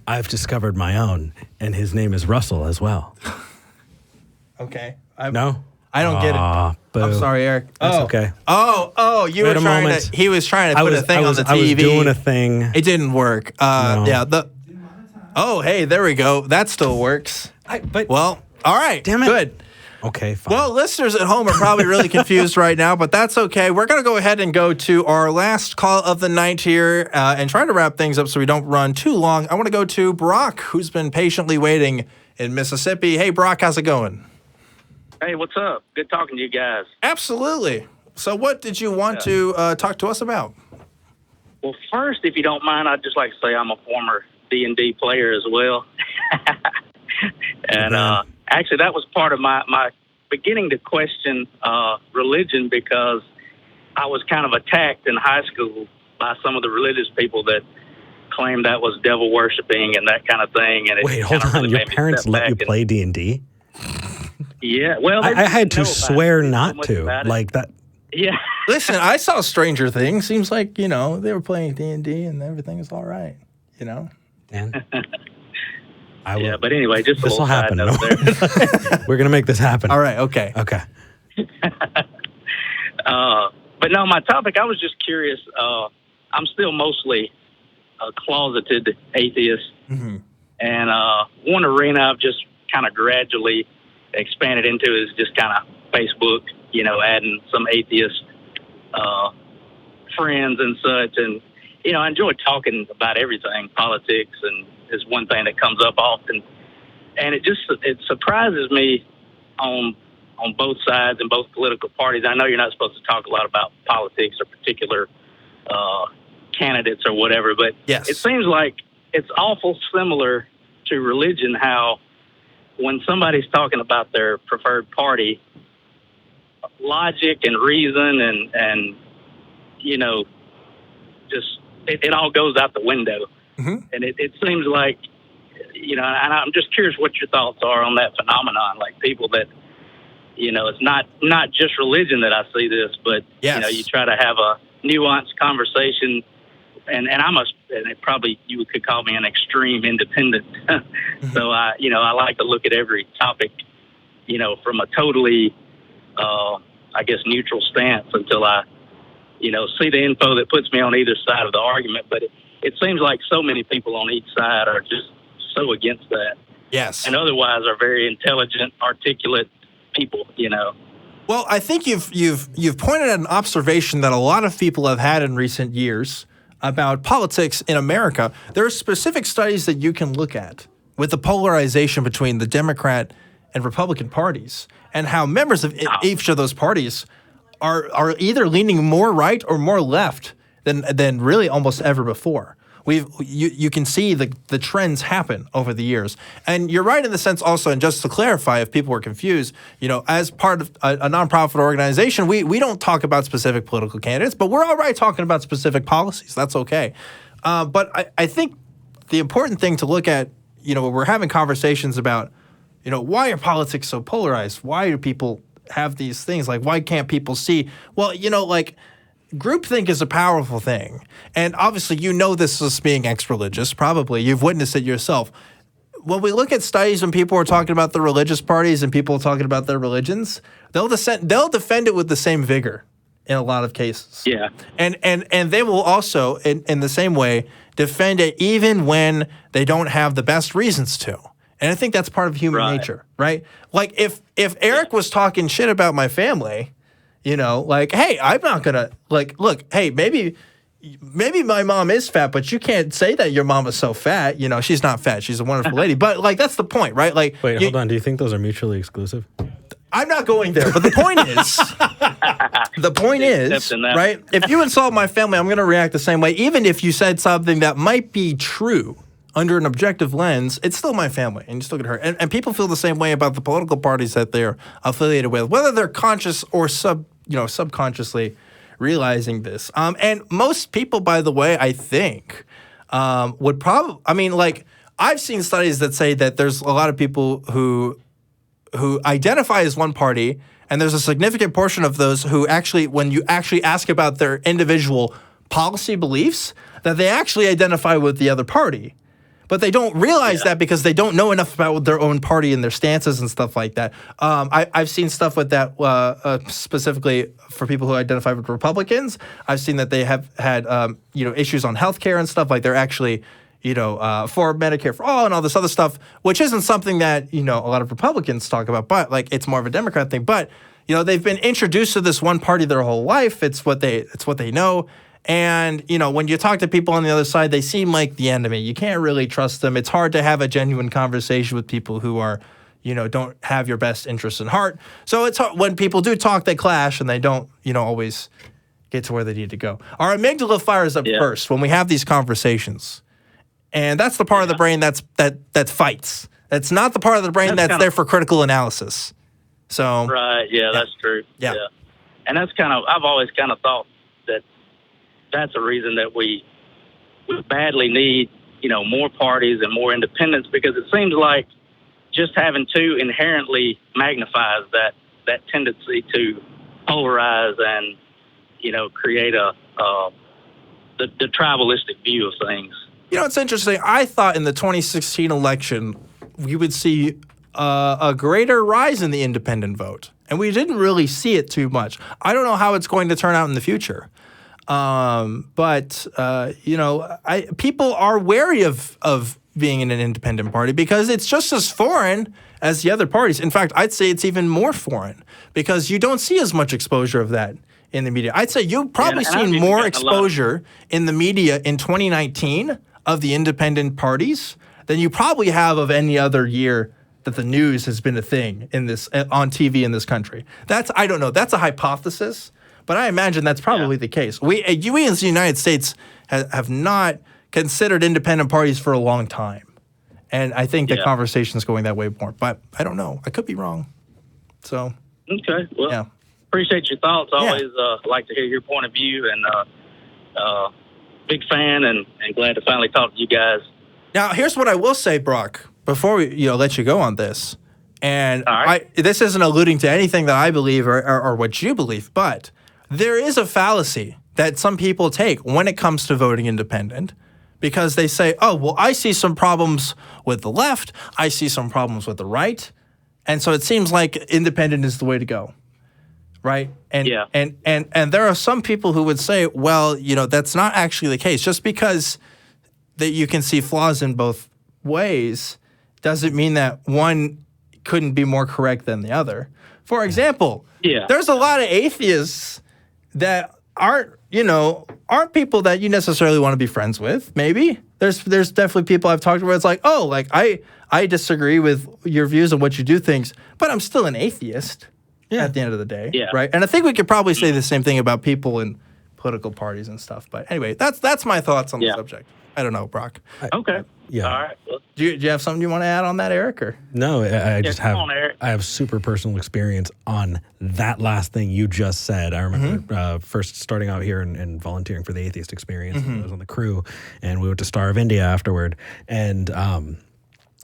I've discovered my own, and his name is Russell as well. Okay. No? I don't get it. Boo. I'm sorry, Eric. That's okay. He was trying to put a thing on the TV. I was doing a thing. It didn't work. No. Yeah. Hey, there we go. That still works. All right. Damn it. Good. Okay, fine. Well, listeners at home are probably really confused right now, but that's okay. We're going to go ahead and go to our last call of the night here and try to wrap things up so we don't run too long. I want to go to Brock, who's been patiently waiting in Mississippi. Hey, Brock, how's it going? Hey, what's up? Good talking to you guys. Absolutely. So what did you want to talk to us about? Well, first, if you don't mind, I'd just like to say I'm a former D&D player as well. And actually, that was part of my beginning to question religion because I was kind of attacked in high school by some of the religious people that claimed that was devil worshiping and that kind of thing. And wait, hold on. Your parents let you play D&D? Yeah. Well, I had to swear not to. Like that. Yeah. Listen, I saw Stranger Things. Seems like, they were playing D&D and everything is all right, Dan? Yeah, but anyway, just this will happen. We're going to make this happen. All right, okay. Okay. But no, my topic, I was just curious. I'm still mostly a closeted atheist. Mm-hmm. And one arena I've just kind of gradually expanded into is just kind of Facebook, adding some atheist friends and such. And, I enjoy talking about everything. Politics and is one thing that comes up often. And it surprises me on both sides and both political parties. I know you're not supposed to talk a lot about politics or particular candidates or whatever, but yes. It seems like it's awful similar to religion, how when somebody's talking about their preferred party, logic and reason and just it all goes out the window. Mm-hmm. And it seems like, and I'm just curious what your thoughts are on that phenomenon, like people that, it's not just religion that I see this, but, yes. You try to have a nuanced conversation, and you could call me an extreme independent. Mm-hmm. So I like to look at every topic, from a totally, neutral stance until I, see the info that puts me on either side of the argument. But it seems like so many people on each side are just so against that. Yes. And otherwise are very intelligent, articulate people, Well, I think you've pointed at an observation that a lot of people have had in recent years about politics in America. There are specific studies that you can look at with the polarization between the Democrat and Republican parties and how members of each of those parties are either leaning more right or more left than really almost ever before. You can see the trends happen over the years. And you're right in the sense also, and just to clarify, if people were confused, as part of a nonprofit organization, we don't talk about specific political candidates, but we're all right talking about specific policies. That's okay. But I think the important thing to look at, when we're having conversations about, why are politics so polarized? Why do people have these things? Like, why can't people see? Well, groupthink is a powerful thing. And obviously, this as being ex-religious, probably. You've witnessed it yourself. When we look at studies when people are talking about the religious parties and people are talking about their religions, they'll defend it with the same vigor in a lot of cases. Yeah. And they will also, in the same way, defend it even when they don't have the best reasons to. And I think that's part of human nature, right? Like, if Eric was talking shit about my family, hey, I'm not gonna look, hey, maybe my mom is fat, but you can't say that your mom is so fat. She's not fat. She's a wonderful lady. But that's the point, right? Like, wait, hold on. Do you think those are mutually exclusive? I'm not going there. But the point is, right? If you insult my family, I'm going to react the same way. Even if you said something that might be true under an objective lens, it's still my family, and you still get hurt. And people feel the same way about the political parties that they're affiliated with, whether they're conscious or subconsciously realizing this. And most people, by the way, I think, would probably, I've seen studies that say that there's a lot of people who identify as one party, and there's a significant portion of those who actually, when you actually ask about their individual policy beliefs, that they actually identify with the other party. But they don't realize that because they don't know enough about their own party and their stances and stuff like that. I've seen stuff with that specifically for people who identify with Republicans. I've seen that they have had issues on healthcare and stuff, like they're actually for Medicare for all and all this other stuff, which isn't something that a lot of Republicans talk about, but it's more of a Democrat thing. But they've been introduced to this one party their whole life. It's what they know. And, when you talk to people on the other side, they seem like the enemy. You can't really trust them. It's hard to have a genuine conversation with people who are, don't have your best interests in heart. So it's hard. When people do talk, they clash and they don't, always get to where they need to go. Our amygdala fires up first when we have these conversations. And that's the part of the brain that fights. That's not the part of the brain that's there for critical analysis. So right, yeah, that's true. Yeah. And I've always kind of thought that that's a reason that we badly need, more parties and more independence, because it seems like just having two inherently magnifies that tendency to polarize and, create the tribalistic view of things. It's interesting. I thought in the 2016 election, we would see a greater rise in the independent vote. And we didn't really see it too much. I don't know how it's going to turn out in the future. But people are wary of being in an independent party because it's just as foreign as the other parties. In fact, I'd say it's even more foreign because you don't see as much exposure of that in the media. I'd say you've probably seen more exposure in the media in 2019 of the independent parties than you probably have of any other year that the news has been a thing on TV in this country. I don't know. That's a hypothesis, but I imagine that's probably the case. We in the United States have not considered independent parties for a long time, and I think the conversation is going that way more. But I don't know. I could be wrong. So okay, well, appreciate your thoughts. Always like to hear your point of view, and big fan, and glad to finally talk to you guys. Now, here's what I will say, Brock. Before we let you go on this, and this isn't alluding to anything that I believe or what you believe, but there is a fallacy that some people take when it comes to voting independent, because they say, oh, well, I see some problems with the left, I see some problems with the right, and so it seems like independent is the way to go, right? And there are some people who would say, well, that's not actually the case. Just because that you can see flaws in both ways doesn't mean that one couldn't be more correct than the other. For example, there's a lot of atheists that aren't people that you necessarily want to be friends with. Maybe there's definitely people I've talked to where it's like, oh, like I disagree with your views on what you do things, but I'm still an atheist at the end of the day, right? And I think we could probably say the same thing about people in political parties and stuff. But anyway, that's my thoughts on the subject. I don't know, Brock. Okay. Yeah. All right. Well, do you have something you want to add on that, Eric? Or no, I just have. Come on, Eric. I have super personal experience on that last thing you just said. I remember first starting out here and volunteering for the Atheist Experience. I was on the crew, and we went to Star of India afterward, and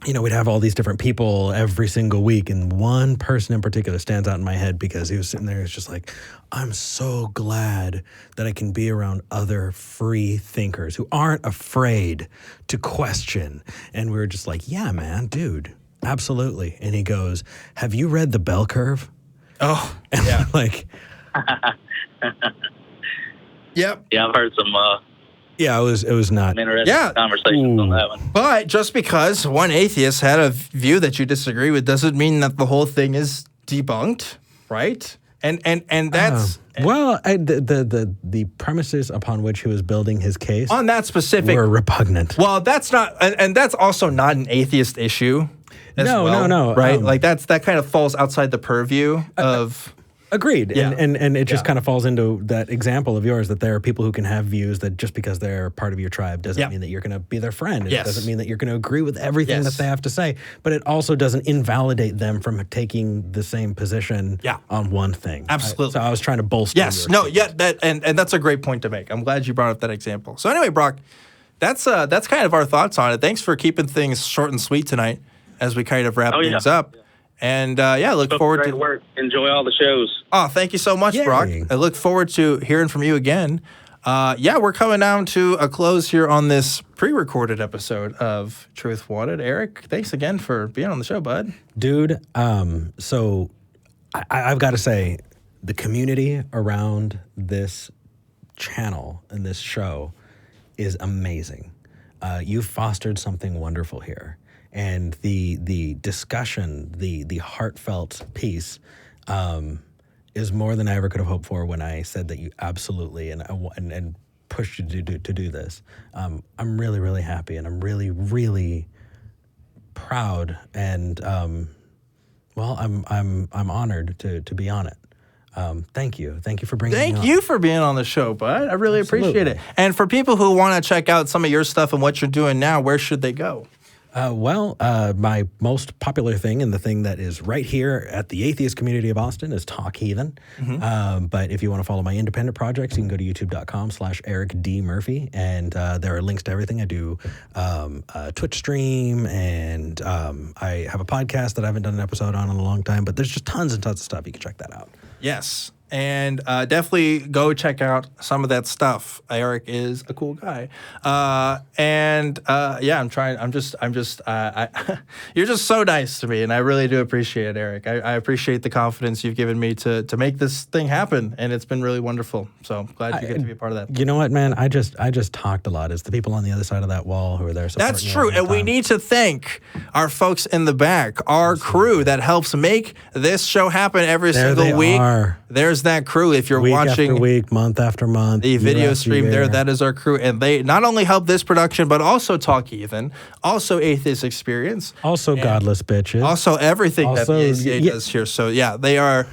we'd have all these different people every single week, and one person in particular stands out in my head because he was sitting there. It's just like, I'm so glad that I can be around other free thinkers who aren't afraid to question. And we were just like, yeah, man, dude, absolutely. And he goes, have you read The Bell Curve? Oh, and yeah. Like, yep. Yeah, I've heard some. Yeah, it was not. Interesting conversations on that one. But just because one atheist had a view that you disagree with doesn't mean that the whole thing is debunked, right? And that's the premises upon which he was building his case on that specific were repugnant. Well, that's not, and that's also not an atheist issue. No, right? Like that kind of falls outside the purview of. Agreed. Yeah. And it just kind of falls into that example of yours that there are people who can have views that just because they're part of your tribe doesn't mean that you're going to be their friend. And it doesn't mean that you're going to agree with everything that they have to say. But it also doesn't invalidate them from taking the same position on one thing. Absolutely. So I was trying to bolster and that's a great point to make. I'm glad you brought up that example. So anyway, Brock, that's kind of our thoughts on it. Thanks for keeping things short and sweet tonight as we kind of wrap things up. And look forward to work. Enjoy all the shows. Oh, thank you so much, Brock. I look forward to hearing from you again. We're coming down to a close here on this pre-recorded episode of Truth Wanted. Eric, thanks again for being on the show, bud. Dude, so I've got to say, the community around this channel and this show is amazing. You've fostered something wonderful here. And the discussion, the heartfelt piece, is more than I ever could have hoped for when I said that you absolutely and pushed you to do this. I'm really, really happy, and I'm really, really proud, and I'm honored to be on it. Thank you for bringing me on. Thank you for being on the show, bud. I really appreciate it. And for people who want to check out some of your stuff and what you're doing now, where should they go? My most popular thing and the thing that is right here at the atheist community of Austin is Talk Heathen. But if you want to follow my independent projects, you can go to youtube.com/Eric D. Murphy. And there are links to everything. I do a Twitch stream, and I have a podcast that I haven't done an episode on in a long time. But there's just tons and tons of stuff. You can check that out. Yes. And definitely go check out some of that stuff. Eric is a cool guy. You're just so nice to me, and I really do appreciate it, Eric. I appreciate the confidence you've given me to make this thing happen, and it's been really wonderful. So glad you get to be a part of that. You know what, man? I just talked a lot. It's the people on the other side of that wall who are there supporting. That's true, and we need to thank our folks in the back, our crew that helps make this show happen every single week. There's that crew. If you're watching after week, month after month, the video stream there, that is our crew. And they not only help this production, but also Talk Heathen, also Atheist Experience, also Godless Bitches, also everything that the ACA does here. So yeah, they are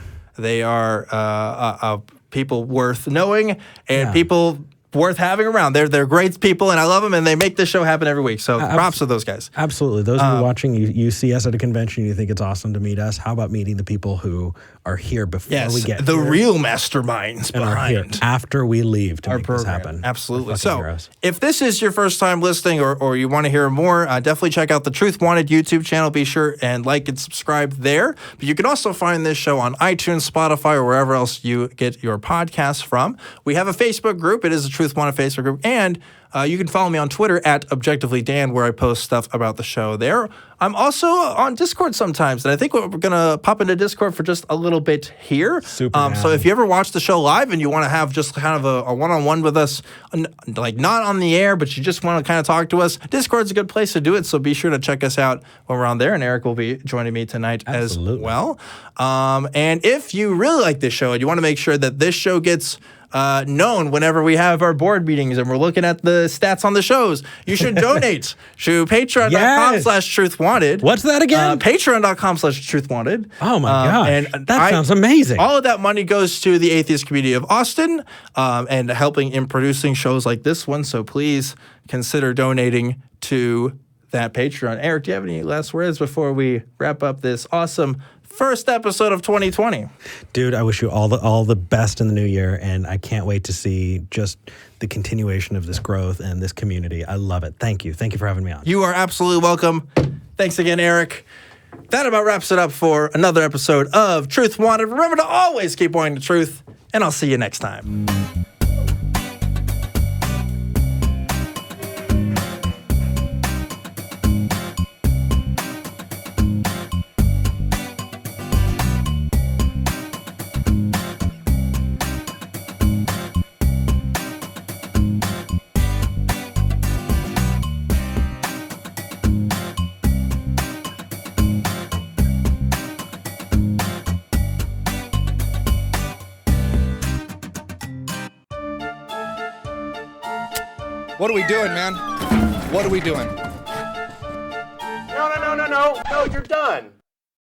people worth knowing and people worth having around. They're great people, and I love them, and they make this show happen every week. So props to those guys. Absolutely. Those of you watching, you see us at a convention, you think it's awesome to meet us. How about meeting the people who are here before we get the here? real masterminds and behind are here after we leave to our make program. This happen. Absolutely. So if this is your first time listening or you want to hear more, definitely check out the Truth Wanted YouTube channel. Be sure and like and subscribe there. But you can also find this show on iTunes, Spotify, or wherever else you get your podcasts from. We have a Facebook group. It is a Truth Wanted Facebook group. And you can follow me on Twitter at ObjectivelyDan, where I post stuff about the show there. I'm also on Discord sometimes, and I think we're going to pop into Discord for just a little bit here. So if you ever watch the show live and you want to have just kind of a one-on-one with us, like not on the air, but you just want to kind of talk to us, Discord's a good place to do it, so be sure to check us out when we're on there, and Eric will be joining me tonight as well. And if you really like this show and you want to make sure that this show gets known whenever we have our board meetings and we're looking at the stats on the shows, you should donate to patreon.com/truthwanted. What's that again? Patreon.com/truthwanted. Oh my gosh. And that sounds amazing. All of that money goes to the atheist community of Austin and helping in producing shows like this one. So please consider donating to that Patreon. Eric, do you have any last words before we wrap up this awesome first episode of 2020? Dude, I wish you all the best in the new year, and I can't wait to see just the continuation of this growth and this community. I love it. Thank you. Thank you for having me on. You are absolutely welcome. Thanks again, Eric. That about wraps it up for another episode of Truth Wanted. Remember to always keep wanting the truth, and I'll see you next time. What are we doing, man? What are we doing? No, you're done.